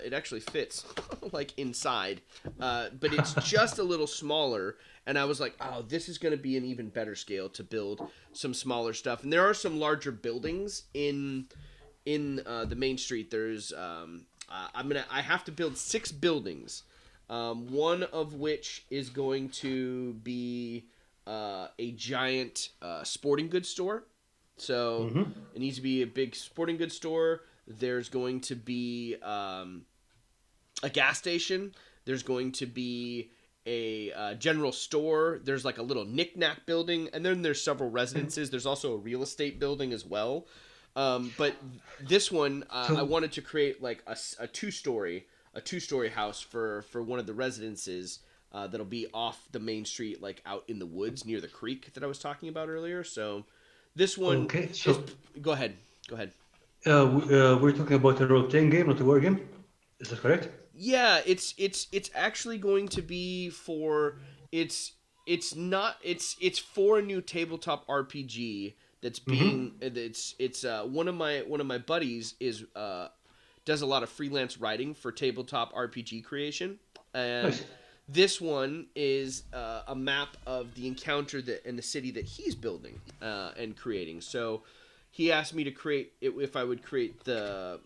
It actually fits like inside, but it's just a little smaller. And I was like, oh, this is going to be an even better scale to build some smaller stuff. And there are some larger buildings in the main street. There's I have to build 6 buildings. One of which is going to be a giant sporting goods store. So it needs to be a big sporting goods store. There's going to be a gas station. There's going to be a general store. There's like a little knick-knack building, and then there's several residences. There's also a real estate building as well. But this one, I wanted to create like a two-story house for one of the residences that'll be off the main street, like out in the woods near the creek that I was talking about earlier. So this one, go ahead.
We're talking about a role-playing game, not a war game. Is that correct?
Yeah, it's actually going to be for it's for a new tabletop RPG that's being it's one of my buddies is does a lot of freelance writing for tabletop RPG creation, and this one is a map of the encounter in the city that he's building and creating. So he asked me to create it, if I would create the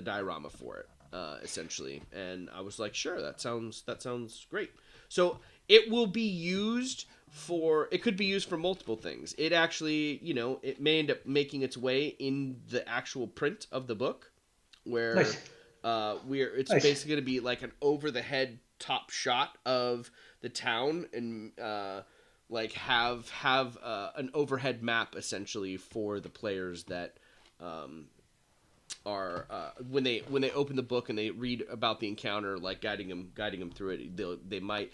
diorama for it. Essentially, and I was like, sure, that sounds great. So it will be used it could be used for multiple things. It actually, it may end up making its way in the actual print of the book, where it's basically going to be like an over the head top shot of the town, and like have an overhead map essentially for the players that are when they open the book and they read about the encounter, like guiding them through it. They might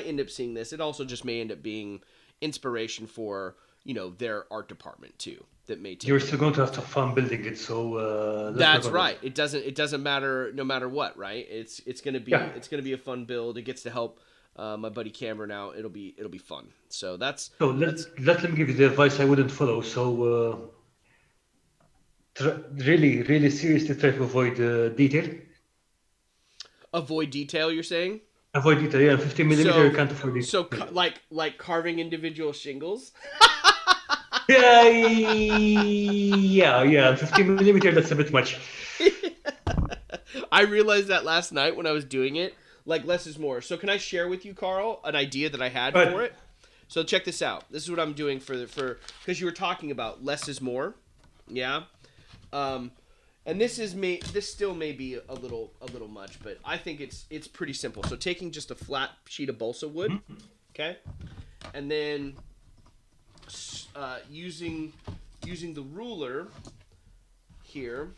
end up seeing this. It also just may end up being inspiration for their art department too. That may take.
You're still going to have to have fun building it, so
that's right. It doesn't matter no matter what, right? It's gonna be a fun build. It gets to help my buddy Cameron out. It'll be fun. So let me give you the advice I wouldn't follow. So.
Really, really seriously try to avoid detail.
Avoid detail, you're saying?
Avoid detail, yeah. 15 millimeter, you can't afford it.
So, like carving individual shingles?
yeah. 15 millimeter, that's a bit much.
I realized that last night when I was doing it. Like, less is more. So can I share with you, Carl, an idea that I had for it? So check this out. This is what I'm doing for because you were talking about less is more. Yeah. And this still may be a little much, but I think it's pretty simple. So taking just a flat sheet of balsa wood, okay, and then using the ruler here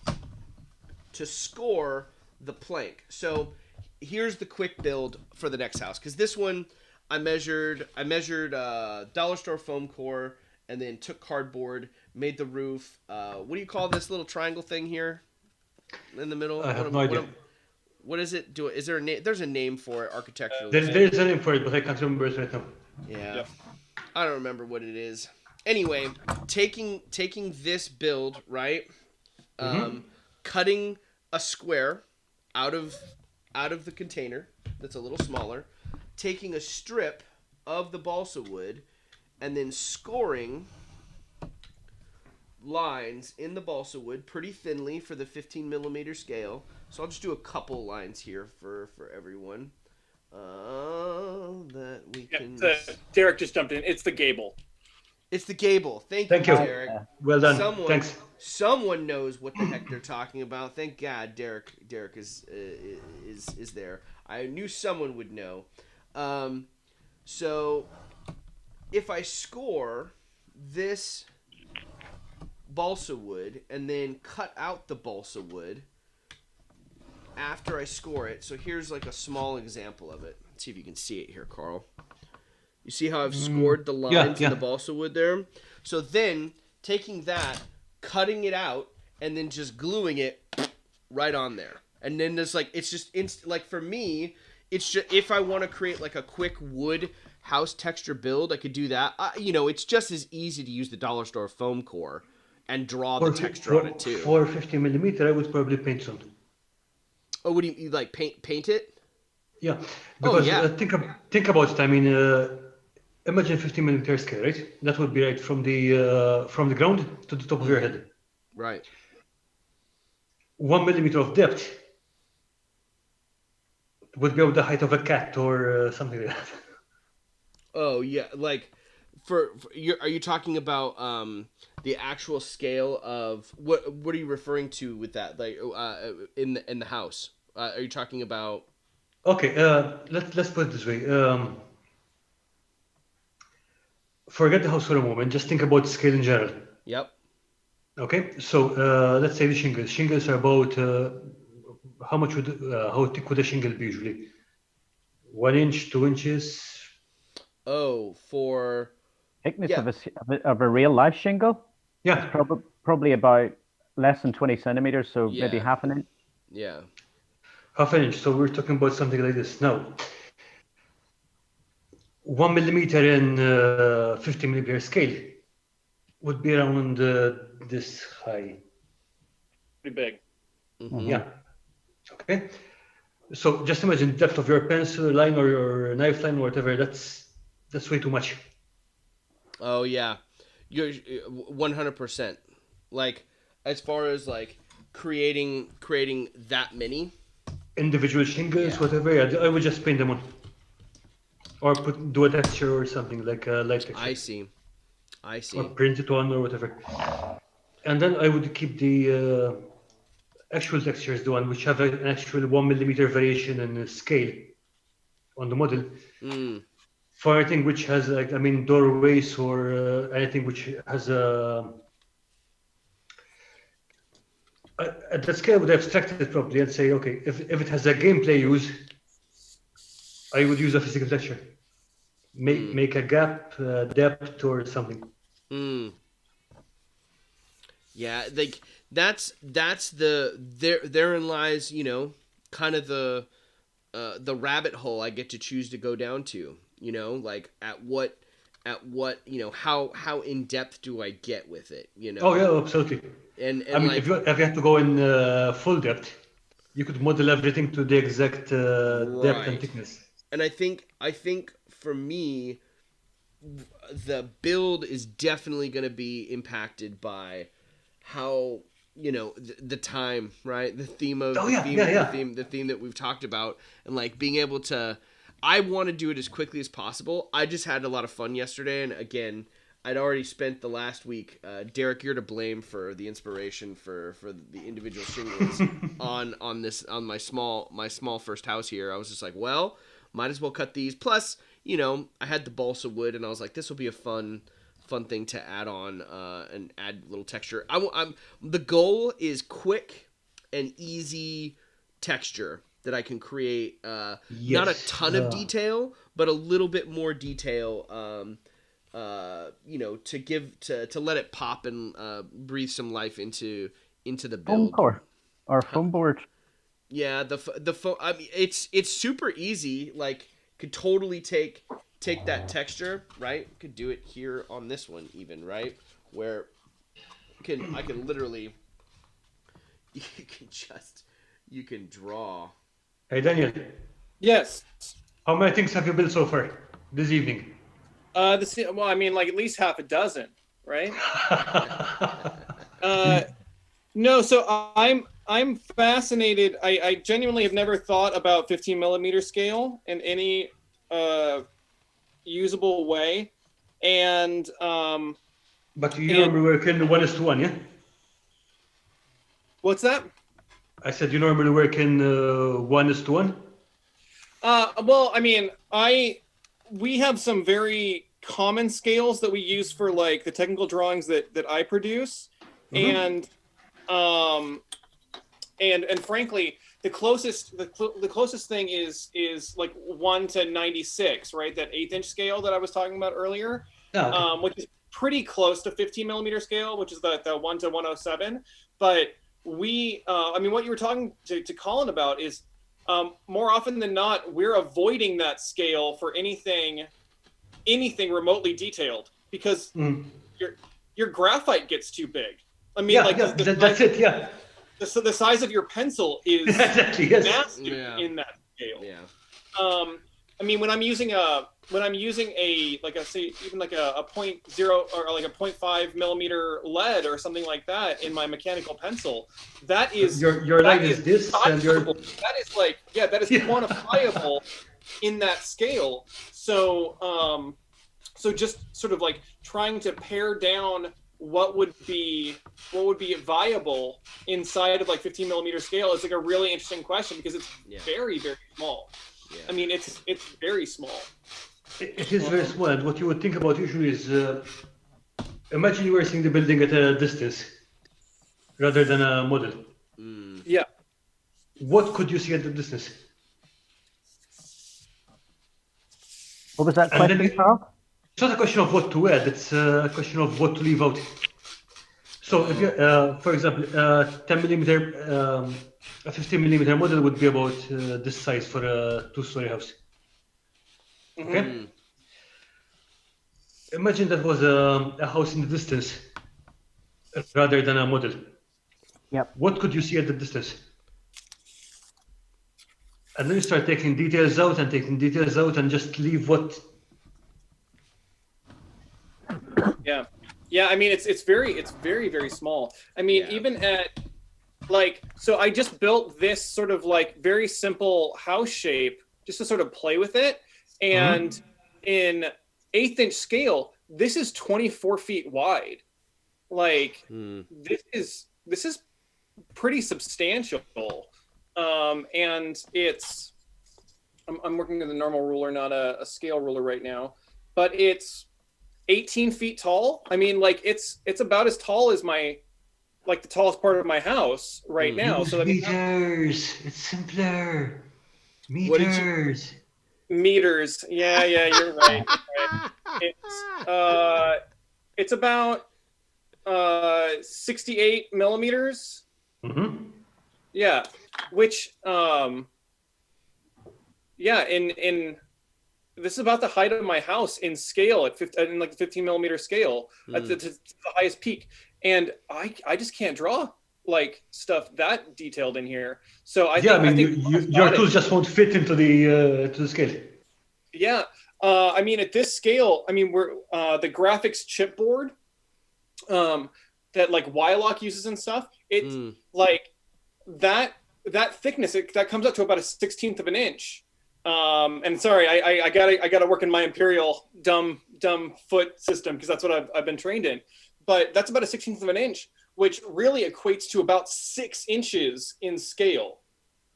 to score the plank. So here's the quick build for the next house, because this one I measured dollar store foam core, and then took cardboard, made the roof. What do you call this little triangle thing here in the middle?
I have no idea.
What is it? Is there a name? There's a name for it architecturally.
There's a name for it, but I can't remember it right now.
Yeah. I don't remember what it is. Anyway, taking this build, right? Cutting a square out of the container that's a little smaller, taking a strip of the balsa wood, and then scoring lines in the balsa wood pretty thinly for the 15 millimeter scale. So I'll just do a couple lines here for everyone that we can.
Derek just jumped in. It's the gable.
It's the gable. Thank you, Derek.
Well done. Thanks.
Someone knows what the heck they're talking about. Thank God, Derek is there. I knew someone would know. So if I score this balsa wood and then cut out the balsa wood after I score it, so here's like a small example of it. Let's see if you can see it here, Carl. You see how I've scored the lines in the balsa wood there? So then taking that, cutting it out, and then just gluing it right on there. And then there's like it's just like for me, it's just if I want to create like a quick wood house texture build, I could do that. It's just as easy to use the dollar store foam core and draw the texture on it too.
For 50mm, I would probably paint something.
Oh, what do you like? Paint it?
Yeah, because
yeah.
Think about it. I mean, imagine 50mm scale, right? That would be right from the ground to the top of your head.
Right.
1 millimeter of depth would be about the height of a cat or something like that.
Oh yeah, like are you talking about the actual scale of what are you referring to with that? Like in the house? Are you talking about?
Okay, let's put it this way. Forget the house for a moment. Just think about scale in general.
Yep.
Okay, so let's say the shingles. Shingles are about how thick would a shingle be usually? 1 inch, 2 inches.
Oh, for
thickness of a real life shingle?
Yeah,
it's probably about less than 20 centimeters, so maybe half an inch.
Yeah.
Half an inch. So we're talking about something like this now. 1 millimeter in 50mm scale would be around this high.
Pretty big.
Mm-hmm.
Yeah. Okay. So just imagine the depth of your pencil line or your knife line, or whatever. That's way too much.
Oh yeah, you're 100%. Like as far as like creating that many
individual shingles, whatever. Yeah, I would just paint them on, or do a texture or something like a light texture.
I see.
Or print it on or whatever. And then I would keep the actual textures, the one which have an actual 1 millimeter variation in scale on the model. For anything which has, like, I mean, doorways or anything which has a. At that scale, I would abstract it properly and say, okay, if it has a gameplay use, I would use a physical texture. Make a gap, depth, or something.
Yeah, like that's therein lies, kind of the rabbit hole I get to choose to go down to. Like at what how in depth do I get with it?
Oh yeah, absolutely.
And
I mean,
like,
if you have to go in full depth, you could model everything to the exact depth and thickness.
And I think for me, the build is definitely going to be impacted by how the time, right? The theme of the theme that we've talked about, and like being able to. I want to do it as quickly as possible. I just had a lot of fun yesterday, and again, I'd already spent the last week. Derek, you're to blame for the inspiration for the individual shingles on my small first house here. I was just like, well, might as well cut these. Plus, I had the balsa wood, and I was like, this will be a fun thing to add on and add little texture. The goal is quick and easy texture that I can create. Not a ton of detail, but a little bit more detail. To let it pop and breathe some life into the build.
Foam core or foam board.
Yeah, the foam. I mean, it's super easy. Like, could totally take that texture, right? Could do it here on this one, even, right? Where I can literally. You can draw.
Hey Daniel.
Yes.
How many things have you built so far this evening?
Well, I mean, like at least half a dozen, right? No, so I'm fascinated. I genuinely have never thought about 15mm scale in any usable way, and
But you normally work in 1:1, yeah?
What's that?
I said you normally work in 1:1.
Well, I mean, we have some very common scales that we use for like the technical drawings that I produce, and frankly, the closest thing is like 1:96, right? That 1/8 inch scale that I was talking about earlier, which is pretty close to 15mm scale, which is the 1:107. But I mean, what you were talking to Colin about is more often than not, we're avoiding that scale for anything remotely detailed because your graphite gets too big. I mean,
that's it. Yeah,
the size of your pencil is
exactly. Yes.
massive in that scale. Yeah. I mean, when I'm using a like a say even like a 0.0 or like a 0.5 millimeter lead or something like that in my mechanical pencil, that is
your line is this, and your
that is like that is quantifiable in that scale. So so just sort of like trying to pare down what would be viable inside of like 15 millimeter scale is like a really interesting question because it's very, very small. Yeah. I mean, it's very small.
It is very small, and what you would think about usually is imagine you were seeing the building at a distance rather than a model.
Yeah.
What could you see at the distance?
What was that question, Carl?
It's not a question of what to add, it's a question of what to leave out. So if you, for example, 10 millimeter, a 15 millimeter model would be about this size for a 2-story house. Okay? Imagine that was a house in the distance rather than a model.
Yep.
What could you see at the distance? And then you start taking details out and just leave what.
Yeah. I mean, it's very, very small. I mean, even at like, so I just built this sort of like very simple house shape just to sort of play with it. And in 1/8 inch scale, this is 24 feet wide. Like this is pretty substantial. And it's, I'm working with a normal ruler, not a scale ruler right now, but it's 18 feet tall. I mean, like it's about as tall as like the tallest part of my house right now. So
meters. It's simpler. Meters.
Meters. Yeah, you're right. It's about 68 millimeters. Yeah, which in this is about the height of my house in scale in like the 15 millimeter scale at the highest peak, and I just can't draw like stuff that detailed in here. So I think
your tools just won't fit into the scale.
Yeah, I mean at this scale, I mean we're the graphics chipboard that like Wylock uses and stuff. It's like that thickness that comes up to about a 1/16 of an inch. And sorry, I gotta work in my imperial dumb foot system because that's what I've been trained in. But that's about a 1/16 of an inch, which really equates to about 6 inches in scale.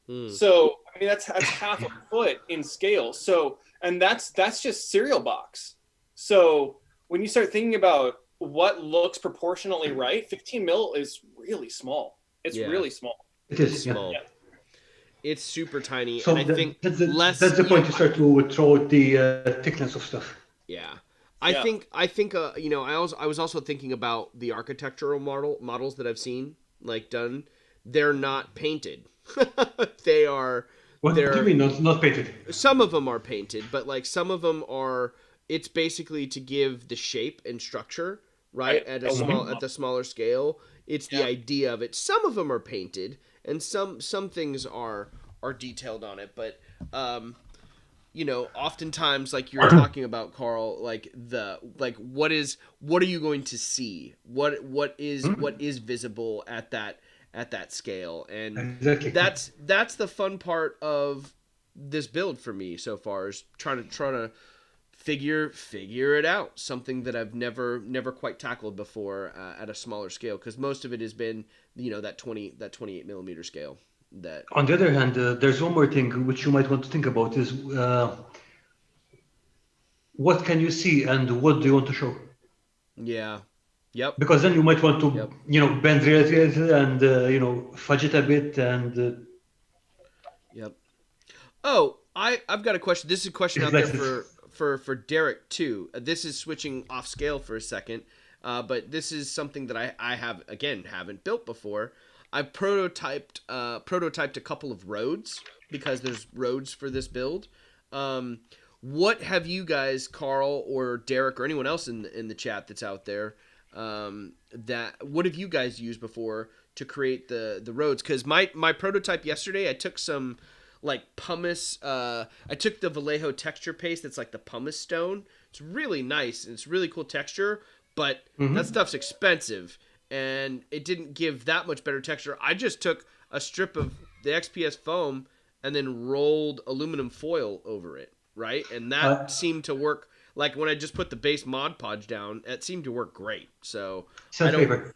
So I mean that's half a foot in scale. So and that's just cereal box. So when you start thinking about what looks proportionately right, 15 mil is really small. It's really small.
It is
small. Yeah. It's super tiny,
so
and I think
that's the point you start to throw out the thickness of stuff.
Yeah, I think you know, I was also thinking about the architectural models that I've seen like done. They're not painted. They are.
What do you mean not painted?
Some of them are painted, but like some of them are. It's basically to give the shape and structure right at the smaller scale. It's the idea of it. Some of them are painted. And some things are detailed on it, but you know, oftentimes like you're talking about, Carl, like what are you going to see? What is visible at that scale? And
exactly.
that's the fun part of this build for me so far, is trying to figure it out. Something that I've never quite tackled before at a smaller scale, because most of it has been, you know, that 28 millimeter scale. That
on the other hand, there's one more thing which you might want to think about is what can you see and what do you want to show?
Yeah. Yep.
Because then you might want to you know, bend reality and you know, fudge it a bit and
Yep. Oh, I've got a question. This is a question out there for Derek too. This is switching off scale for a second, but this is something that I haven't built before. I've prototyped a couple of roads because there's roads for this build. What have you guys, Carl or Derek or anyone else in the chat that's out there, what have you guys used before to create the roads? Because my prototype yesterday, I took some like pumice. I took the Vallejo texture paste that's like the pumice stone. It's really nice and it's really cool texture, but that stuff's expensive and it didn't give that much better texture. I just took a strip of the XPS foam and then rolled aluminum foil over it, right? And that seemed to work. Like when I just put the base Mod Podge down, it seemed to work great. So
Sandpaper.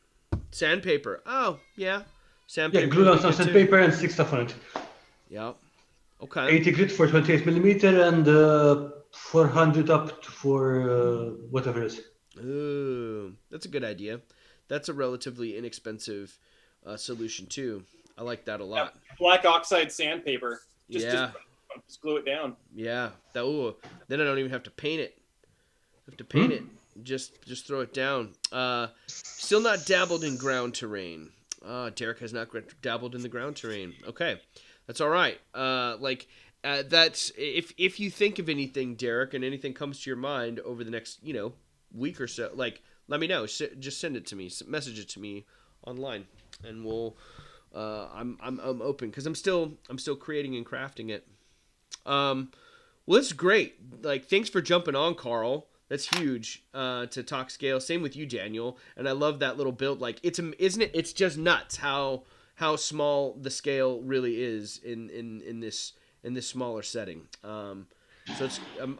Sandpaper. Oh yeah, sandpaper.
Yeah, glue down some sandpaper and stick stuff on it.
Yeah. Okay.
80 grit for 28 millimeter and 400 up for whatever it is.
Ooh, that's a good idea. That's a relatively inexpensive solution too. I like that a lot.
Yeah, black oxide sandpaper. Just glue it down.
Yeah. Then I don't even have to paint it. Just throw it down. Still not dabbled in ground terrain. Derek has not dabbled in the ground terrain. Okay, that's all right. That's if you think of anything, Derek, and anything comes to your mind over the next week or so, like let me know. Just send it to me. Message it to me online, and we'll. I'm open because I'm still creating and crafting it. Well, that's great. Like, thanks for jumping on, Carl. That's huge to talk scale. Same with you, Daniel. And I love that little build. Like, isn't it? It's just nuts how small the scale really is in this smaller setting. So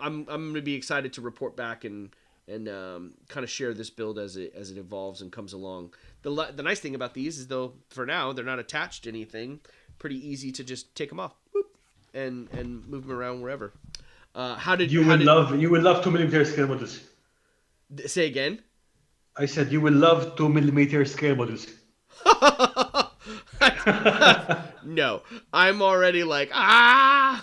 I'm gonna be excited to report back and kind of share this build as it evolves and comes along. The nice thing about these is though for now they're not attached to anything. Pretty easy to just take them off, whoop, and move them around wherever. You would love
2mm scale models.
Say again?
I said you will love 2mm scale models.
No, I'm already like yeah,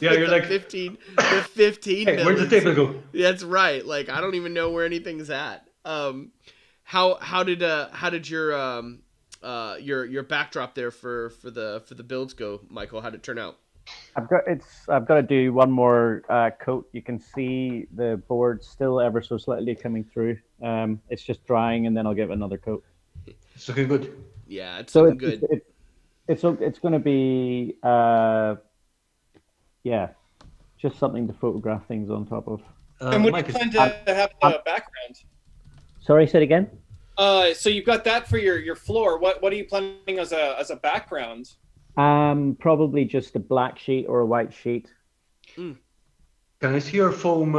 you're like
15. The 15.
Hey, where'd the table go?
That's right. Like I don't even know where anything's at. How did your backdrop there for the builds go, Michael? How did it turn out?
I've got to do one more coat. You can see the board still ever so slightly coming through. It's just drying, and then I'll give it another coat.
It's looking good.
Yeah, it's looking good.
It's going to be just something to photograph things on top of.
And what do you plan to have the background?
Sorry, say it again.
So you've got that for your floor. What are you planning as a background?
Probably just a black sheet or a white sheet.
Can I see your foam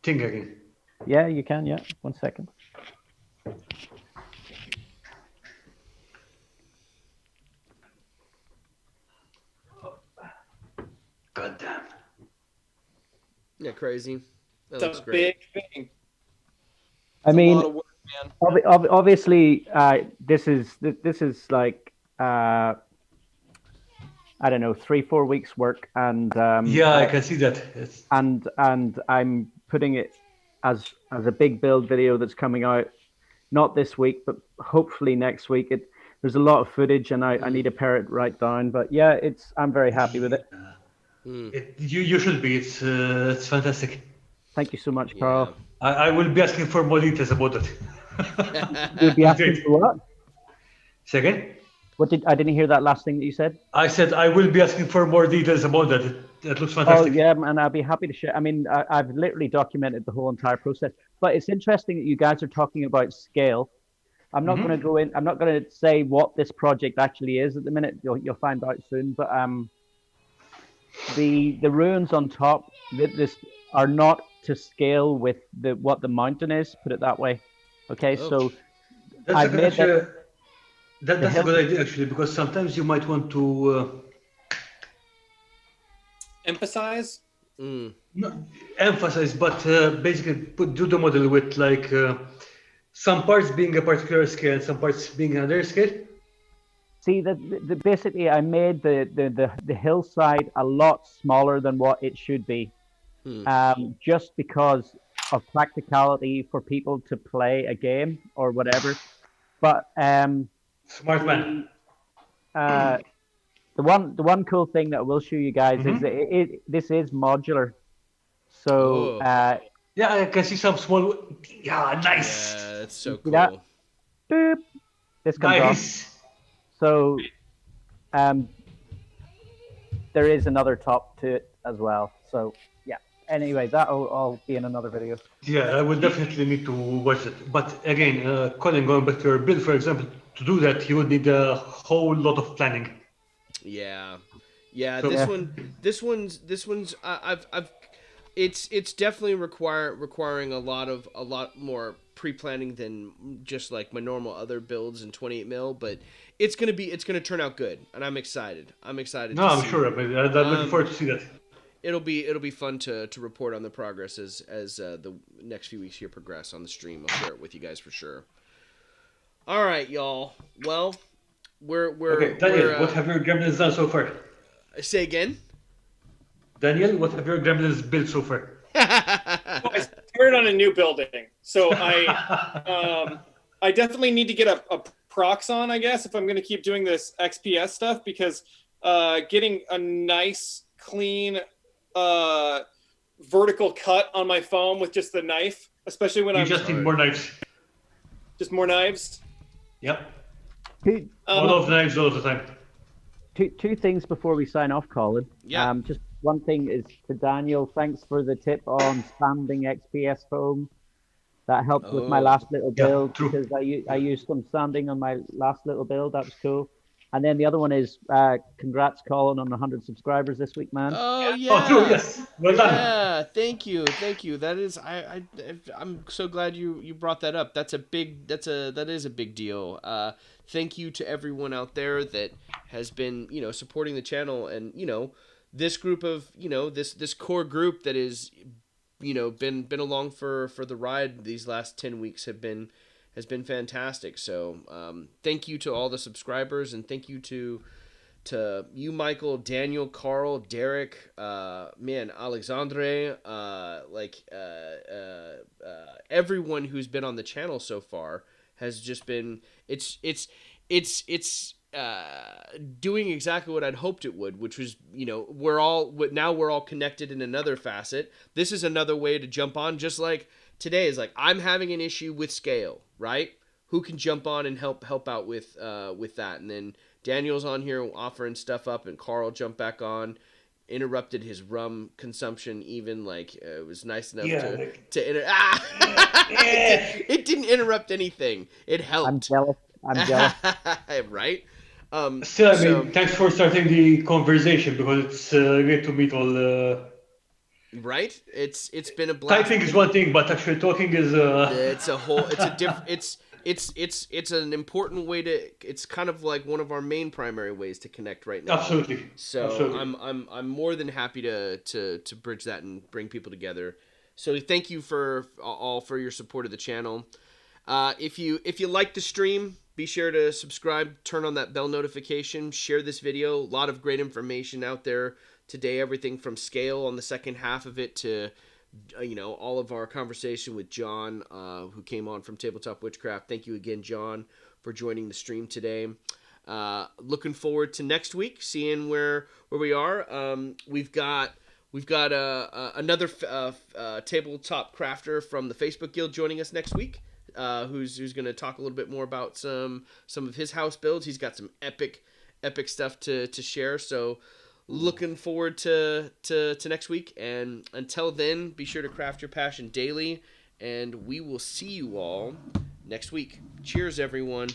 thing again?
Yeah, you can. Yeah, 1 second.
God damn.
Yeah, crazy. That
looks great. Big thing.
I mean,
a lot of work, man.
Obviously, this is like I don't know, 3-4 weeks work, and
I can see that.
And I'm putting it as a big build video that's coming out, not this week, but hopefully next week. There's a lot of footage, and I need to pare it right down. But yeah, I'm very happy with it.
You should be. It's fantastic.
Thank you so much, Carl.
I will be asking for more details about it.
You'll be asking for what?
Say again?
I didn't hear that last thing that you said.
I said I will be asking for more details about that. It looks fantastic.
Oh yeah, and I'll be happy to share. I mean, I've literally documented the whole entire process. But it's interesting that you guys are talking about scale. I'm not going to go in. I'm not going to say what this project actually is at the minute. You'll find out soon. But the ruins on top this are not to scale with what the mountain is. Put it that way. Okay, so
that's a good idea actually, because sometimes you might want to
emphasize.
Not emphasize, but basically do the model with like some parts being a particular scale, some parts being another scale.
See, basically I made the hillside a lot smaller than what it should be, just because of practicality for people to play a game or whatever. But
Smart man.
The one cool thing that I will show you guys is that this is modular. So
yeah, I can see some small. Yeah, nice.
Yeah, that's so
see that?
cool.
Boop. This comes
Nice.
off. So there is another top to it as well. So yeah. Anyway, that'll all be in another video.
Yeah, I will definitely need to watch it. But again, Colin, going back to your build, for example, to do that, you would need a whole lot of planning.
Yeah, yeah.
So-
This one's. It's definitely requiring a lot more pre-planning than just like my normal other builds in 28 mil. But it's gonna turn out good, and I'm excited. I'm excited.
No,
to
I'm
see
sure.
it.
But I'm looking forward to see that.
It'll be fun to report on the progress as the next few weeks here progress on the stream. I'll share it with you guys for sure. All right, y'all. Well, we're
Okay, Daniel,
we're,
what have your gremlins done so far?
say again.
Daniel, what have your gremlins built so far?
Well, I started on a new building, so I definitely need to get a prox on, I guess, if I'm going to keep doing this XPS stuff, because getting a nice, clean, vertical cut on my foam with just the knife, especially when
You just need more knives.
just more knives.
Yep.
Two,
All of the knives all of the time.
two things before we sign off, Colin.
Yeah.
Just one thing is to Daniel. Thanks for the tip on sanding XPS foam. That helped with my last little
Yeah,
build
true.
because I used some sanding on my last little build. That was cool. And then the other one is congrats, Colin, on 100 subscribers this week, man.
Oh yeah.
Oh, true. Yes. Well done.
Yeah, thank you. That is I'm so glad you brought that up. That is a big deal. Thank you to everyone out there that has been, supporting the channel, and this group of, this core group that is, been along for the ride these last 10 weeks has been fantastic. So, thank you to all the subscribers, and thank you to you, Michael, Daniel, Carl, Derek, Alexandre, everyone who's been on the channel so far has just been, it's doing exactly what I'd hoped it would, which was, we're all connected in another facet. This is another way to jump on, just like today is like, I'm having an issue with scale, right? Who can jump on and help out with that? And then Daniel's on here offering stuff up, and Carl jumped back on, interrupted his rum consumption. Even it was nice enough it didn't interrupt anything. It helped.
I'm jealous.
Right.
Still, thanks for starting the conversation, because it's great to meet all.
Right. It's been a blast.
Typing is one thing, but actually talking is.
It's a whole. It's a different. It's an important way to. It's kind of like one of our main primary ways to connect right now.
Absolutely.
So
Absolutely.
I'm more than happy to bridge that and bring people together. So thank you for your support of the channel. If you like the stream, be sure to subscribe, turn on that bell notification, share this video. A lot of great information out there today. Everything from scale on the second half of it to all of our conversation with John, who came on from Tabletop Witchcraft. Thank you again, John, for joining the stream today. Looking forward to next week, seeing where we are. We've got another tabletop crafter from the Facebook Guild joining us next week, who's going to talk a little bit more about some of his house builds. He's got some epic stuff to share. So looking forward to next week, and until then, be sure to craft your passion daily, and we will see you all next week. Cheers, everyone.